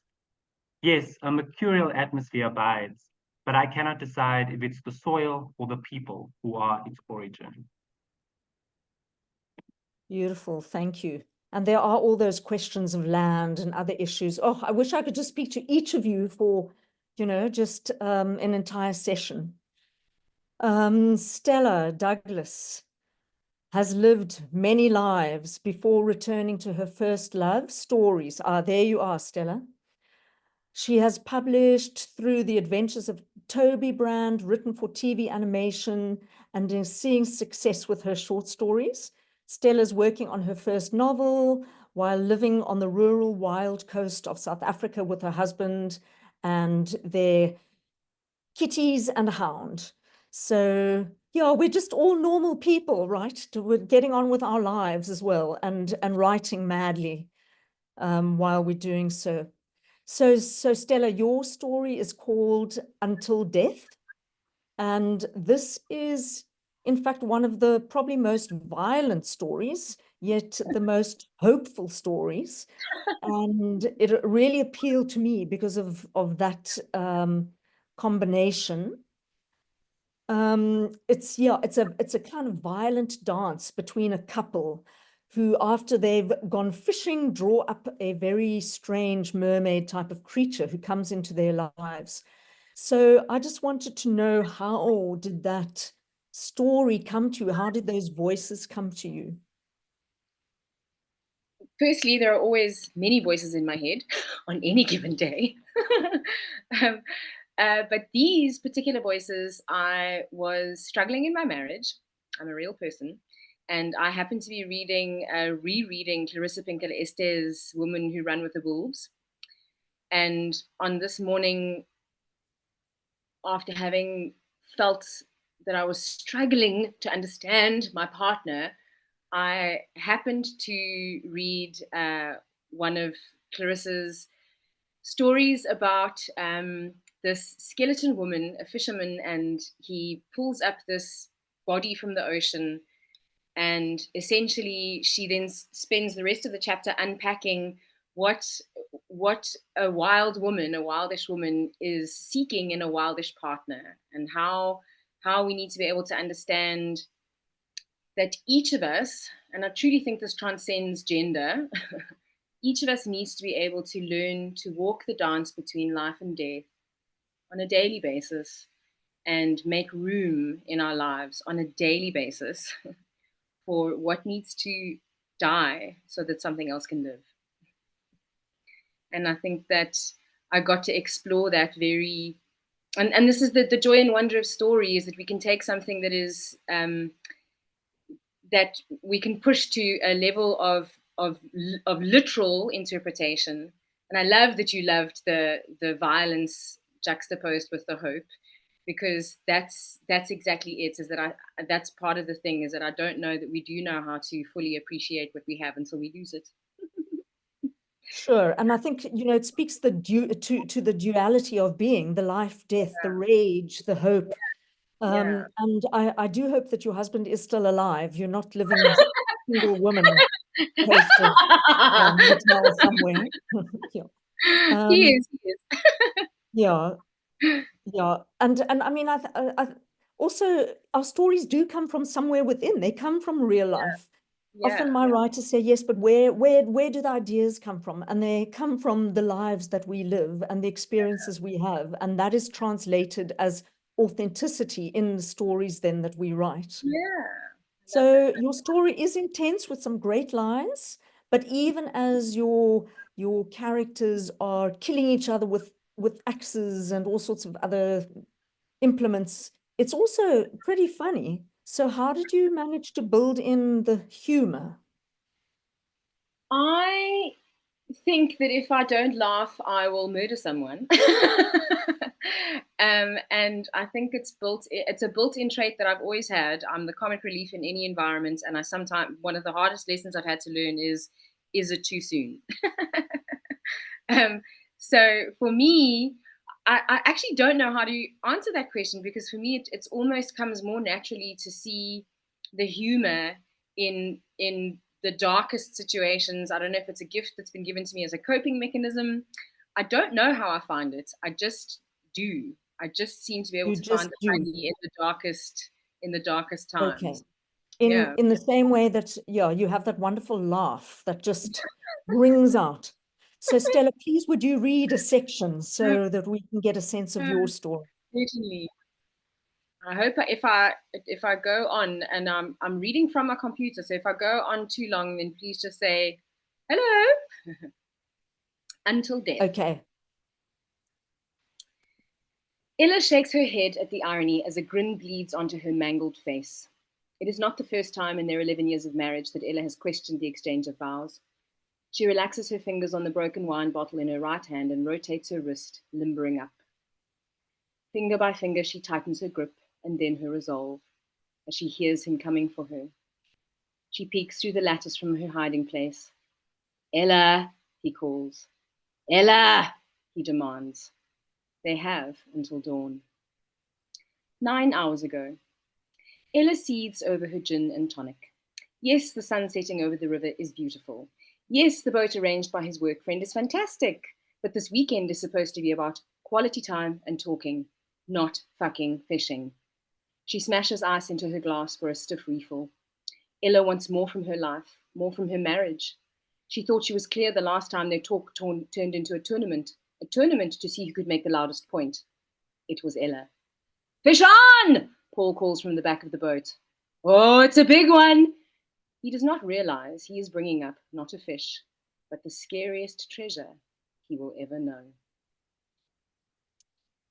Yes, a mercurial atmosphere abides, but I cannot decide if it's the soil or the people who are its origin. Beautiful, thank you. And there are all those questions of land and other issues. Oh, I wish I could just speak to each of you for, just an entire session. Stella Douglas has lived many lives before returning to her first love, stories. There you are, Stella. She has published through the adventures of Toby Brand, written for TV animation, and is seeing success with her short stories. Stella's working on her first novel while living on the rural wild coast of South Africa with her husband and their kitties and a hound. So yeah, we're just all normal people, right? We're getting on with our lives as well and writing madly while we're doing so. So Stella, your story is called Until Death. And this is, in fact, one of the probably most violent stories, yet the most hopeful stories. And it really appealed to me because of that combination. It's a kind of violent dance between a couple who, after they've gone fishing, draw up a very strange mermaid type of creature who comes into their lives. So I just wanted to know, how did that story come to you? How did those voices come to you? Firstly, there are always many voices in my head on any given day. But these particular voices, I was struggling in my marriage. I'm a real person. And I happened to be rereading Clarissa Pinkola Estes' Women Who Run with the Wolves. And on this morning, after having felt that I was struggling to understand my partner, I happened to read one of Clarissa's stories about this skeleton woman, a fisherman, and he pulls up this body from the ocean. And essentially, she then spends the rest of the chapter unpacking what a wild woman, a wildish woman, is seeking in a wildish partner, and how we need to be able to understand that each of us, and I truly think this transcends gender, each of us needs to be able to learn to walk the dance between life and death on a daily basis, and make room in our lives on a daily basis for what needs to die so that something else can live. And I think that I got to explore that very, and this is the joy and wonder of story, is that we can take something that is, that we can push to a level of literal interpretation. And I love that you loved the violence juxtaposed with the hope, because that's exactly it, is that that's part of the thing, is that I don't know that we do know how to fully appreciate what we have until we lose it. Sure. And I think, it speaks to the duality of being, the life, death, the rage, the hope. And I do hope that your husband is still alive. You're not living a single woman case of motel somewhere. Yeah. He is. Yeah. Yeah. And I mean, I also, our stories do come from somewhere within. They come from real life. Often my writers say, yes, but where do the ideas come from? And they come from the lives that we live and the experiences we have. And that is translated as authenticity in the stories then that we write. Yeah. So your story is intense with some great lines, but even as your characters are killing each other with axes and all sorts of other implements, it's also pretty funny. So how did you manage to build in the humor? I think that if I don't laugh, I will murder someone. And I think it's a built-in trait that I've always had. I'm the comic relief in any environment, and sometimes one of the hardest lessons I've had to learn is it too soon? So for me, I actually don't know how to answer that question, because for me, it's almost comes more naturally to see the humor in the darkest situations. I don't know if it's a gift that's been given to me as a coping mechanism. I don't know how I find it. I just do. I just seem to be able to find the funny in the darkest times. Okay. In the same way that, you have that wonderful laugh that just rings out. So Stella, please, would you read a section so that we can get a sense of your story? Certainly. I hope if I go on, and I'm reading from a computer, so if I go on too long, then please just say hello. Until death. Okay. Ella shakes her head at the irony as a grin bleeds onto her mangled face. It is not the first time in their 11 years of marriage that Ella has questioned the exchange of vows. She relaxes her fingers on the broken wine bottle in her right hand and rotates her wrist, limbering up. Finger by finger, she tightens her grip and then her resolve as she hears him coming for her. She peeks through the lattice from her hiding place. Ella, he calls. Ella, he demands. They have until dawn. 9 hours ago. Ella seethes over her gin and tonic. Yes, the sun setting over the river is beautiful. Yes, the boat arranged by his work friend is fantastic. But this weekend is supposed to be about quality time and talking, not fucking fishing. She smashes ice into her glass for a stiff refill. Ella wants more from her life, more from her marriage. She thought she was clear the last time their talk turned into a tournament to see who could make the loudest point. It was Ella. Fish on! Paul calls from the back of the boat. Oh, it's a big one! He does not realize he is bringing up not a fish, but the scariest treasure he will ever know.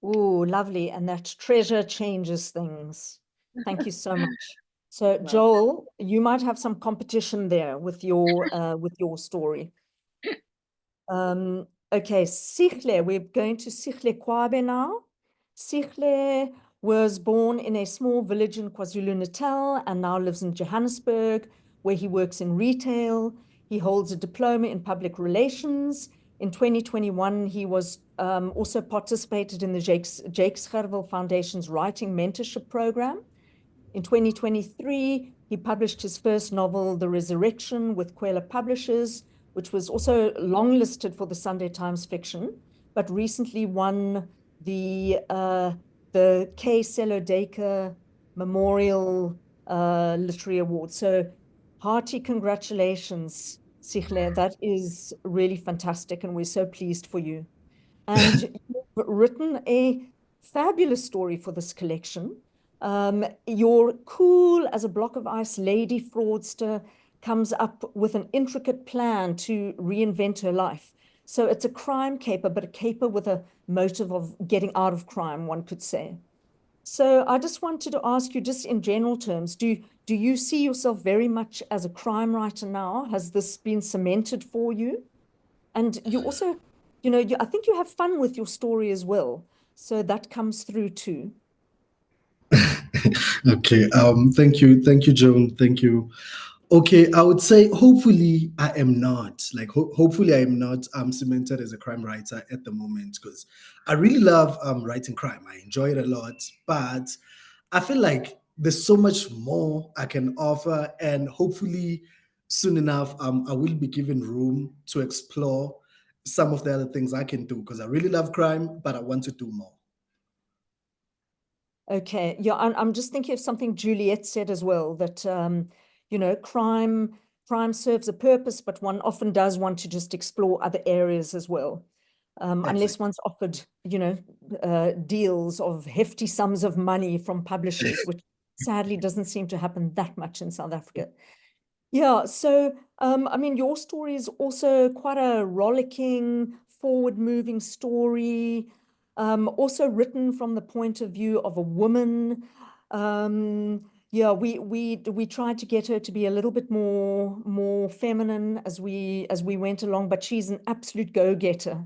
Oh, lovely. And that treasure changes things. Thank you so much. So Joel, you might have some competition there with your story. Okay, Sihle, we're going to Sihle Qwabe now. Sihle was born in a small village in KwaZulu-Natal and now lives in Johannesburg, where he works in retail. He holds a diploma in public relations. In 2021, he was also participated in the Jake Scherwel Foundation's writing mentorship program. In 2023, he published his first novel, The Resurrection, with Kwela Publishers, which was also longlisted for the Sunday Times Fiction, but recently won the K. Selodeka Memorial Literary Award. So hearty congratulations, Sihle. That is really fantastic, and we're so pleased for you. And you've written a fabulous story for this collection. Your cool as a block of ice lady fraudster comes up with an intricate plan to reinvent her life. So it's a crime caper, but a caper with a motive of getting out of crime, one could say. So I just wanted to ask you, just in general terms, do you see yourself very much as a crime writer now? Has this been cemented for you? And you also, I think you have fun with your story as well. So that comes through too. Okay. Thank you, Joan. Thank you. Okay, I would say hopefully I am not hopefully I am not cemented as a crime writer at the moment, because I really love writing crime. I enjoy it a lot, but I feel like there's so much more I can offer, and hopefully soon enough I will be given room to explore some of the other things I can do, because I really love crime, but I want to do more. Okay, yeah, I'm just thinking of something Juliette said as well, that crime serves a purpose, but one often does want to just explore other areas as well, unless one's offered deals of hefty sums of money from publishers, which sadly doesn't seem to happen that much in South Africa. Yeah, so I mean, your story is also quite a rollicking, forward-moving story. Also written from the point of view of a woman. Yeah, we tried to get her to be a little bit more feminine as we went along, but she's an absolute go-getter.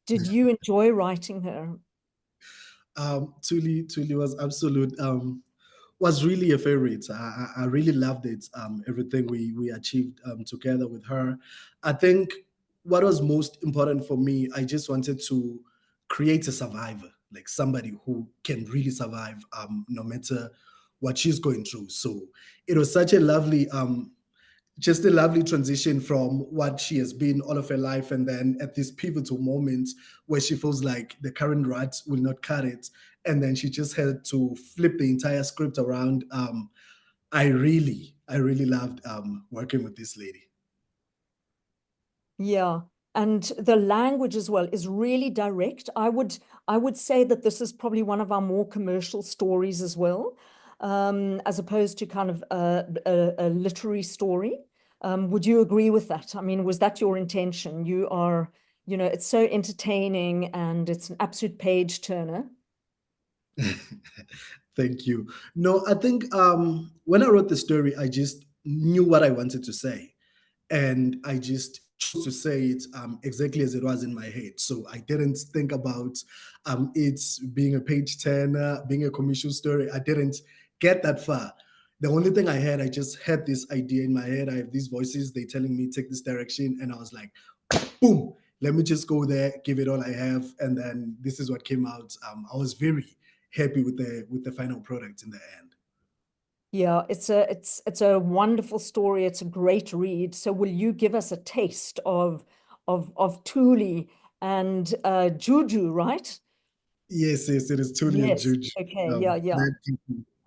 Did you enjoy writing her? Tuli was really a favorite. I really loved it. Everything we achieved together with her. I think what was most important for me, I just wanted to create a survivor, like somebody who can really survive no matter what she's going through. So it was such a lovely just a lovely transition from what she has been all of her life, and then at this pivotal moment where she feels like the current rut will not cut it, and then she just had to flip the entire script around. I really loved working with this lady. Yeah, and the language as well is really direct. I would say that this is probably one of our more commercial stories as well, as opposed to kind of a literary story. Would you agree with that? I mean, was that your intention? You are, it's so entertaining and it's an absolute page turner. Thank you. No, I think when I wrote the story, I just knew what I wanted to say, and I just chose to say it exactly as it was in my head. So I didn't think about it being a page turner, being a commercial story. I didn't get that far. The only thing I just had this idea in my head. I have these voices, they telling me take this direction, and I was like, boom, let me just go there, give it all I have, and then this is what came out. I was very happy with the final product in the end. Yeah, it's a wonderful story. It's a great read. So will you give us a taste of Thuli and Juju, right? Yes, it is Thuli and Yes. Juju. Okay. Yeah.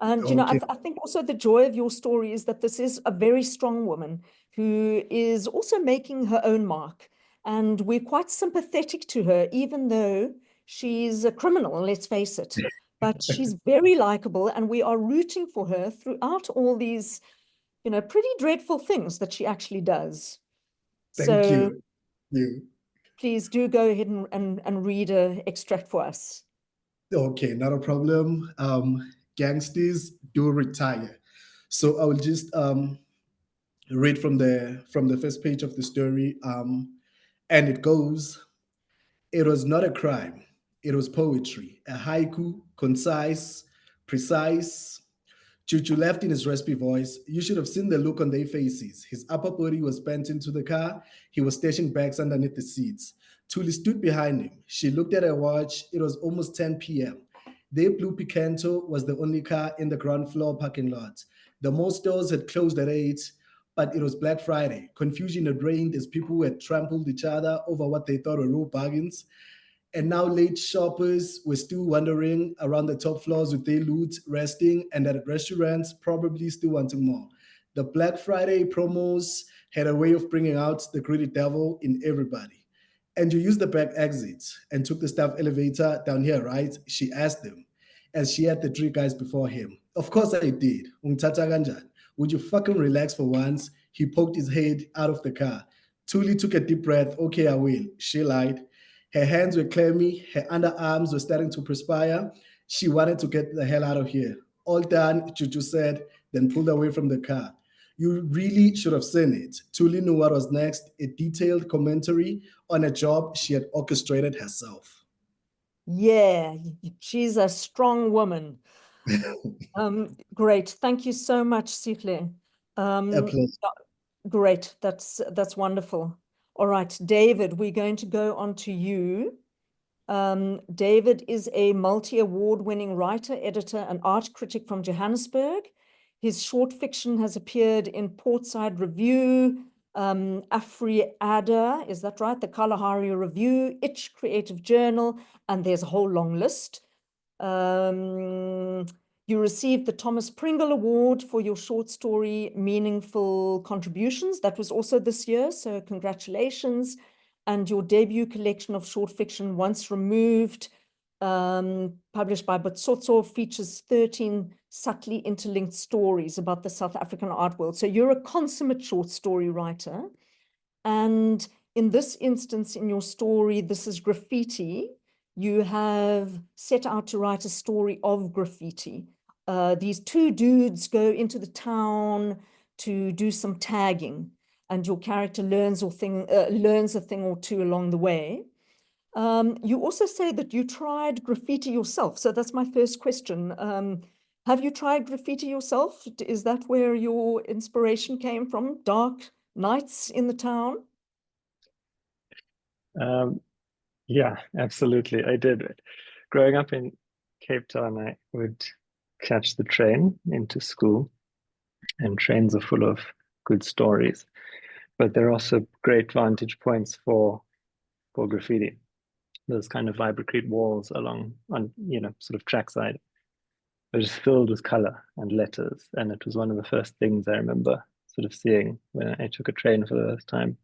And Okay. I think also the joy of your story is that this is a very strong woman who is also making her own mark. And we're quite sympathetic to her, even though she's a criminal, let's face it. But she's very likable, and we are rooting for her throughout all these, pretty dreadful things that she actually does. Thank So you. please do go ahead and read an extract for us. Okay, not a problem. Gangsters do retire. So I will just read from the first page of the story. And it goes, it was not a crime. It was poetry, a haiku, concise, precise. Chuchu left in his raspy voice. You should have seen the look on their faces. His upper body was bent into the car. He was stashing bags underneath the seats. Thuli stood behind him. She looked at her watch. It was almost 10 p.m. Their blue Picanto was the only car in the ground floor parking lot. The most stores had closed at 8, but it was Black Friday. Confusion had reigned as people had trampled each other over what they thought were real bargains. And now late shoppers were still wandering around the top floors with their loot, resting, and at restaurants, probably still wanting more. The Black Friday promos had a way of bringing out the greedy devil in everybody. And you used the back exit and took the staff elevator down here, right? She asked them, as she had the 3 guys before him. Of course I did. Ungithatha kanjani? Would you fucking relax for once? He poked his head out of the car. Tuli took a deep breath. Okay, I will. She lied. Her hands were clammy. Her underarms were starting to perspire. She wanted to get the hell out of here. All done, Juju said, then pulled away from the car. You really should have seen it. Tuli knew what was next, a detailed commentary on a job she had orchestrated herself. Yeah, she's a strong woman. Great. Thank you so much, Sihle. A pleasure. Great. That's wonderful. All right, David, we're going to go on to you. David is a multi-award-winning writer, editor, and art critic from Johannesburg. His short fiction has appeared in Portside Review, Afriada, is that right? The Kalahari Review, Itch Creative Journal, and there's a whole long list. You received the Thomas Pringle Award for your short story, Meaningful Contributions. That was also this year, so congratulations. And your debut collection of short fiction, Once Removed, published by Botsotso, features 13 subtly interlinked stories about the South African art world. So you're a consummate short story writer. And in this instance, in your story, This is Graffiti, you have set out to write a story of graffiti. These 2 dudes go into the town to do some tagging, and your character learns a thing or 2 along the way. You also say that you tried graffiti yourself. So that's my first question. Have you tried graffiti yourself? Is that where your inspiration came from? Dark nights in the town? Yeah, absolutely. I did. Growing up in Cape Town, I would catch the train into school, and trains are full of good stories, but there are also great vantage points for graffiti. Those kind of vibrocrete walls along on, sort of trackside. It was filled with color and letters, and it was one of the first things I remember sort of seeing when I took a train for the first time.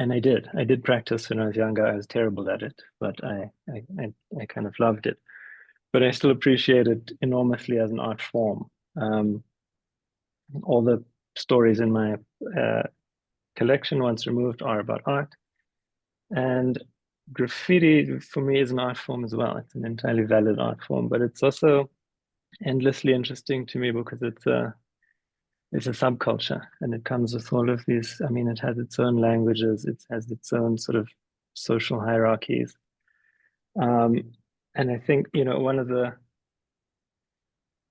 And I did practice when I was younger. I was terrible at it, but I kind of loved it. But I still appreciate it enormously as an art form. All the stories in my collection, Once Removed, are about art. And graffiti, for me, is an art form as well. It's an entirely valid art form, but it's also endlessly interesting to me because it's a subculture, and it comes with all of these. I mean, it has its own languages, it has its own sort of social hierarchies. And I think, one of the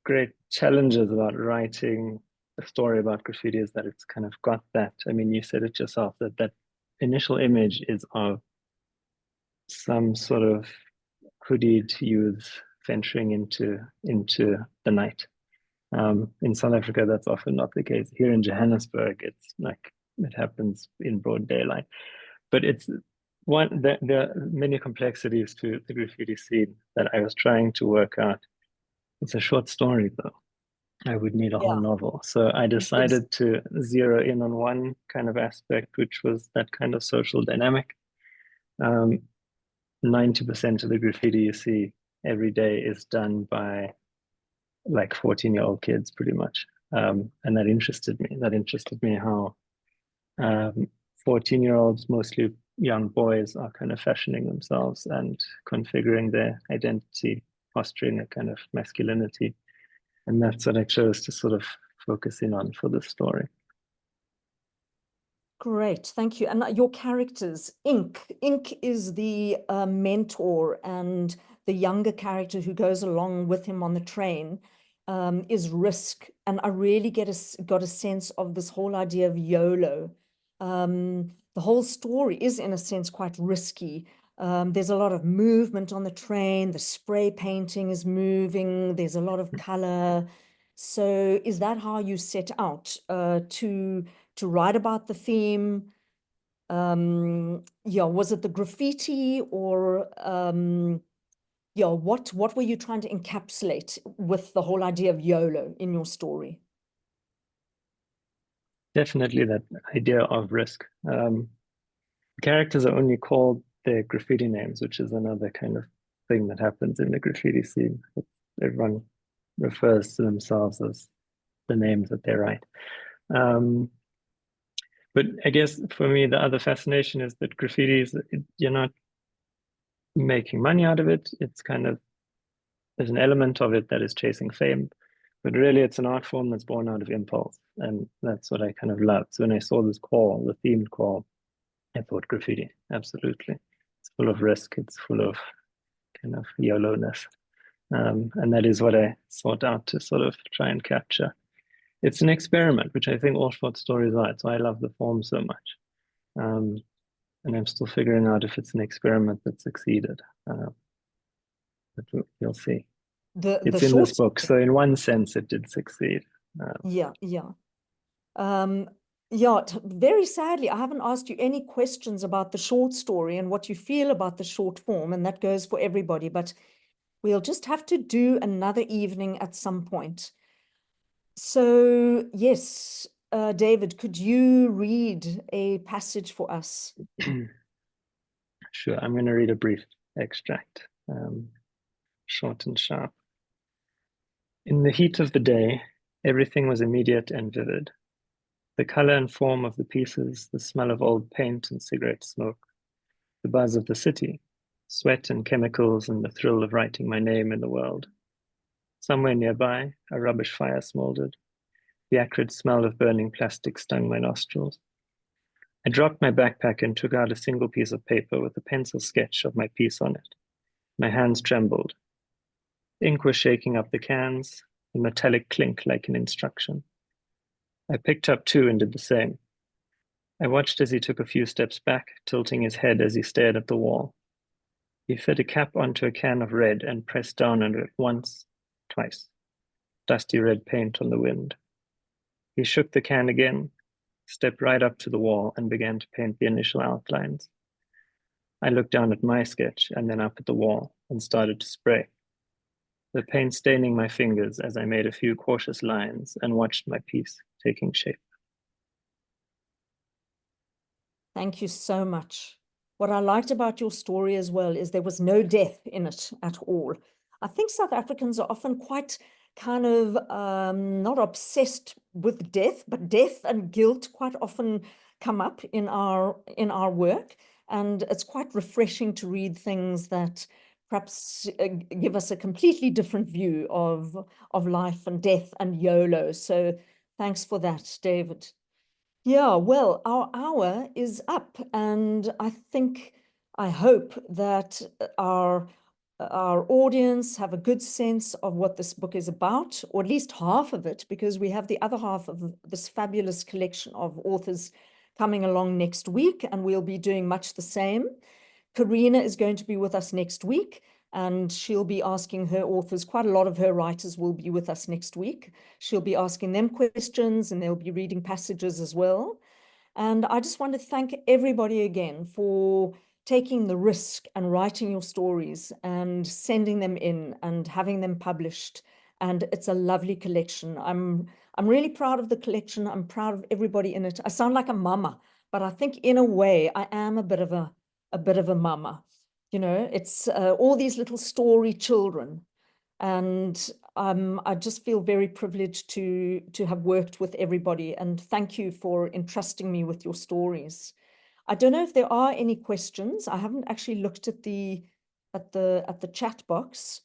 great challenges about writing a story about graffiti is that it's kind of got that. I mean, you said it yourself, that initial image is of some sort of hooded youth venturing into the night. In South Africa, that's often not the case. Here in Johannesburg, it's like it happens in broad daylight. But there are many complexities to the graffiti scene that I was trying to work out. It's a short story, though. I would need a whole novel. So I decided to zero in on one kind of aspect, which was that kind of social dynamic. 90% of the graffiti you see every day is done by like 14-year-old kids, pretty much. And that interested me. That interested me how 14-year-olds, mostly young boys, are kind of fashioning themselves and configuring their identity, fostering a kind of masculinity. And that's what I chose to sort of focus in on for this story. Great, thank you. And your characters, Ink is the mentor, and the younger character who goes along with him on the train is Risk. And I really got a sense of this whole idea of YOLO. The whole story is, in a sense, quite risky. There's a lot of movement on the train. The spray painting is moving. There's a lot of color. So is that how you set out to write about the theme? Yeah, was it the graffiti, or yeah, what were you trying to encapsulate with the whole idea of YOLO in your story? Definitely that idea of risk. Characters are only called their graffiti names, which is another kind of thing that happens in the graffiti scene. Everyone refers to themselves as the names that they write. But I guess for me, the other fascination is that graffiti is, you're not making money out of it. It's kind of, there's an element of it that is chasing fame, but really it's an art form that's born out of impulse. And that's what I kind of loved. So when I saw this call, the themed call, I thought graffiti, absolutely. It's full of risk. It's full of kind of YOLO-ness. And that is what I sought out to sort of try and capture. It's an experiment, which I think all short stories are. That's why I love the form so much. And I'm still figuring out if it's an experiment that succeeded. But you'll see. It's in this book, so in one sense, it did succeed. Yeah. Yeah, very sadly, I haven't asked you any questions about the short story and what you feel about the short form, and that goes for everybody, but we'll just have to do another evening at some point. So, yes, David, could you read a passage for us? Sure, I'm going to read a brief extract, short and sharp. In the heat of the day, everything was immediate and vivid. The color and form of the pieces, the smell of old paint and cigarette smoke, the buzz of the city, sweat and chemicals, and the thrill of writing my name in the world. Somewhere nearby, a rubbish fire smoldered. The acrid smell of burning plastic stung my nostrils. I dropped my backpack and took out a single piece of paper with a pencil sketch of my piece on it. My hands trembled. Ink was shaking up the cans, the metallic clink like an instruction. I picked up two and did the same. I watched as he took a few steps back, tilting his head as he stared at the wall. He fit a cap onto a can of red and pressed down on it once, twice. Dusty red paint on the wind. He shook the can again, stepped right up to the wall and began to paint the initial outlines. I looked down at my sketch and then up at the wall and started to spray. The paint staining my fingers as I made a few cautious lines and watched my piece taking shape. Thank you so much. What I liked about your story as well is there was no death in it at all. I think South Africans are often quite kind of not obsessed with death, but death and guilt quite often come up in our work. And it's quite refreshing to read things that perhaps give us a completely different view of life and death and YOLO. So thanks for that, David. Yeah, well, our hour is up, and I hope that our audience have a good sense of what this book is about, or at least half of it, because we have the other half of this fabulous collection of authors coming along next week, and we'll be doing much the same. Karina is going to be with us next week, and she'll be asking her authors, quite a lot of her writers will be with us next week. She'll be asking them questions, and they'll be reading passages as well. And I just want to thank everybody again for taking the risk and writing your stories and sending them in and having them published. And it's a lovely collection. I'm really proud of the collection. I'm proud of everybody in it. I sound like a mama, but I think in a way I am a bit of a mama. You know, it's all these little story children. And I just feel very privileged to have worked with everybody, and thank you for entrusting me with your stories. I don't know if there are any questions. I haven't actually looked at the chat box.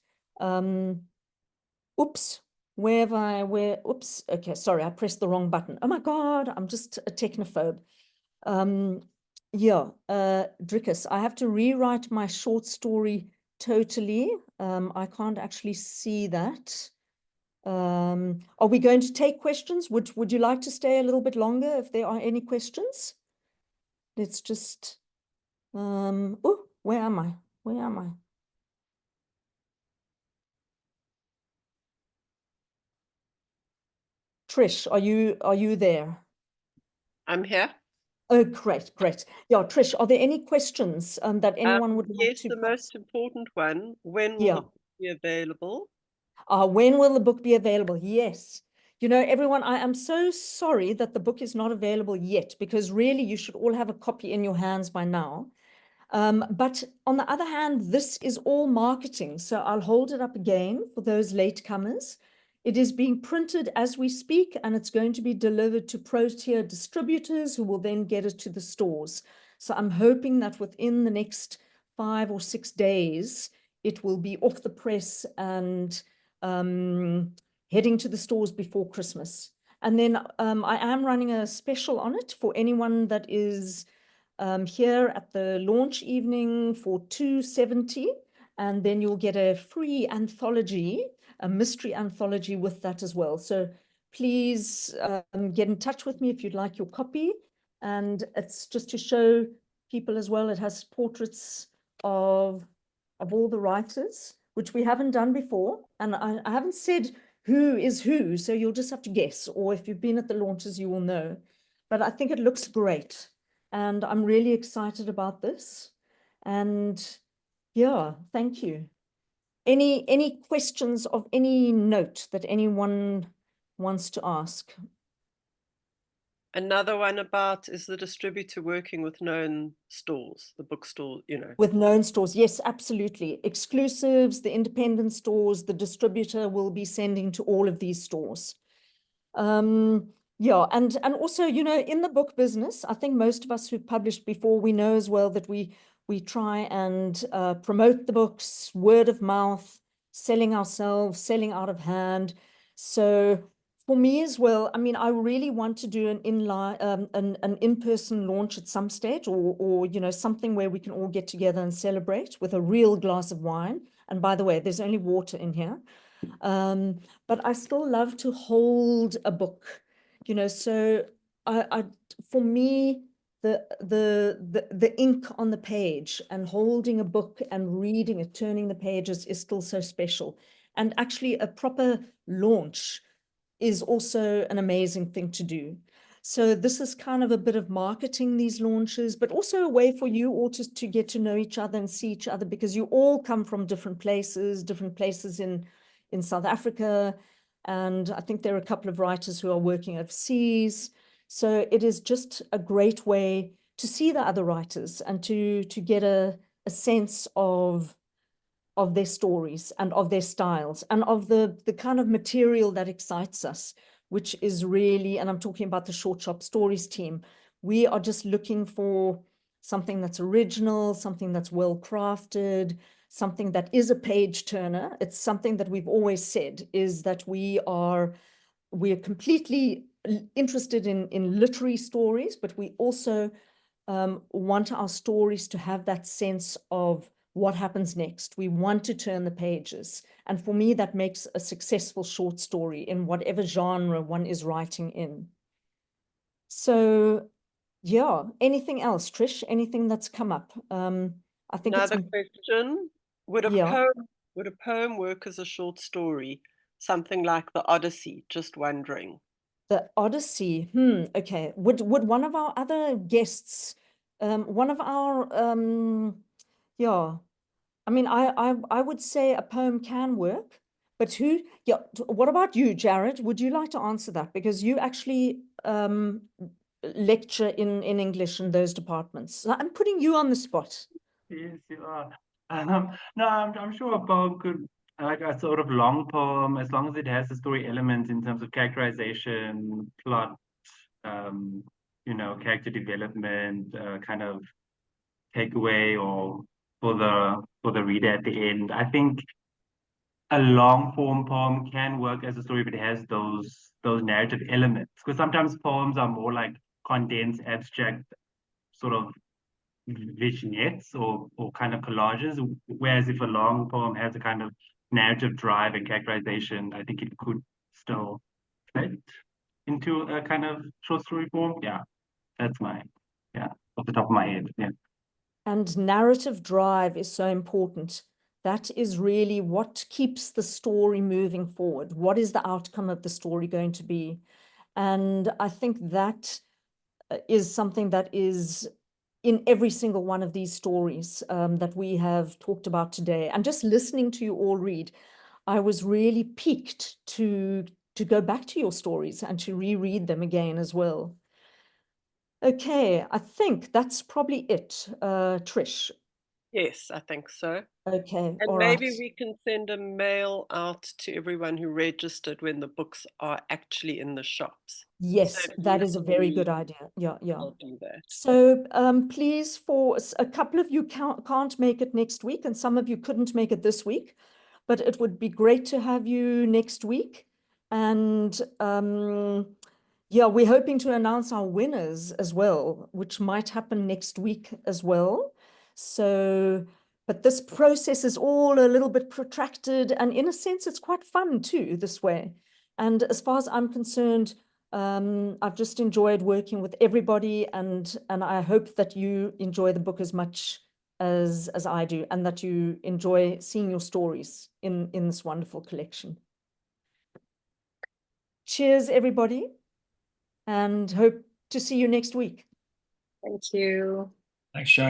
Oops, oops, okay, sorry, I pressed the wrong button. Oh my God, I'm just a technophobe. Yeah, Drickus, I have to rewrite my short story totally. I can't actually see that. Are we going to take questions? Would you like to stay a little bit longer if there are any questions? Let's just, oh, Where am I? Where am I? Trish, are you there? I'm here. Oh, great, great. Yeah, Trish, are there any questions that anyone would like Yes, to the perhaps? most important one. When will Yeah. the book be available? When will the book be available? Yes. You know, everyone, I am so sorry that the book is not available yet, because really you should all have a copy in your hands by now. But on the other hand, this is all marketing. So I'll hold it up again for those latecomers. It is being printed as we speak, and it's going to be delivered to pro-tier distributors who will then get it to the stores. So I'm hoping that within the next 5 or 6 days, it will be off the press and heading to the stores before Christmas. And then I am running a special on it for anyone that is here at the launch evening for $270, and then you'll get a free anthology, a mystery anthology with that as well. So please get in touch with me if you'd like your copy. And it's just to show people as well. It has portraits of all the writers, which we haven't done before. And I haven't said who is who, so you'll just have to guess, or if you've been at the launches, you will know. But I think it looks great. And I'm really excited about this. And yeah, thank you. Any questions of any note that anyone wants to ask? Another one about, is the distributor working with known stores, the bookstore, you know? With known stores, yes, absolutely. Exclusives, the independent stores, the distributor will be sending to all of these stores. Yeah, and also, you know, in the book business, I think most of us who've published before, we know as well that we try and promote the books, word of mouth, selling ourselves, selling out of hand. So for me as well, I mean, I really want to do an in-person launch at some stage, or you know, something where we can all get together and celebrate with a real glass of wine. And by the way, there's only water in here. But I still love to hold a book, you know, so for me, the ink on the page and holding a book and reading it, turning the pages is still so special. And actually a proper launch is also an amazing thing to do. So this is kind of a bit of marketing, these launches, but also a way for you all to get to know each other and see each other, because you all come from different places in South Africa. And I think there are a couple of writers who are working overseas. So it is just a great way to see the other writers and to get a sense of their stories and of their styles and of the kind of material that excites us, which is really, and I'm talking about the Short Shop Stories team, we are just looking for something that's original, something that's well crafted, something that is a page turner. It's something that we've always said, is that we are completely interested in literary stories, but we also want our stories to have that sense of what happens next. We want to turn the pages. And for me, that makes a successful short story in whatever genre one is writing in. So yeah, anything else, Trish? Anything that's come up? I think Another question, would yeah. would a poem work as a short story? Something like the Odyssey, just wondering. The Odyssey, okay. Would one of our other guests, one of our, yeah, I mean, I would say a poem can work, but what about you, Jared? Would you like to answer that? Because you actually lecture in English in those departments. So I'm putting you on the spot. Yes, you are. No, I'm sure a poem could, like a sort of long poem, as long as it has a story element in terms of characterization, plot, you know, character development, kind of takeaway, or for the reader at the end. I think a long form poem can work as a story if it has those narrative elements. Because sometimes poems are more like condensed, abstract sort of vignettes or kind of collages, whereas if a long poem has a kind of narrative drive and characterization, I think it could still fit into a kind of short story form. Yeah, that's off the top of my head. Yeah. And narrative drive is so important. That is really what keeps the story moving forward. What is the outcome of the story going to be? And I think that is something that is in every single one of these stories that we have talked about today. And just listening to you all read, I was really piqued to go back to your stories and to reread them again as well. Okay, I think that's probably it, Trish. Yes, I think so. Okay, And all maybe right. we can send a mail out to everyone who registered when the books are actually in the shops. Yes, So that is a very usually good idea. Yeah, yeah. I'll do that. So please, for a couple of you can't make it next week, and some of you couldn't make it this week, but it would be great to have you next week. And yeah, we're hoping to announce our winners as well, which might happen next week as well. So, but this process is all a little bit protracted, and in a sense, it's quite fun too, this way. And as far as I'm concerned, I've just enjoyed working with everybody, and I hope that you enjoy the book as much as I do, and that you enjoy seeing your stories in this wonderful collection. Cheers, everybody, and hope to see you next week. Thank you. Thanks, Joanne.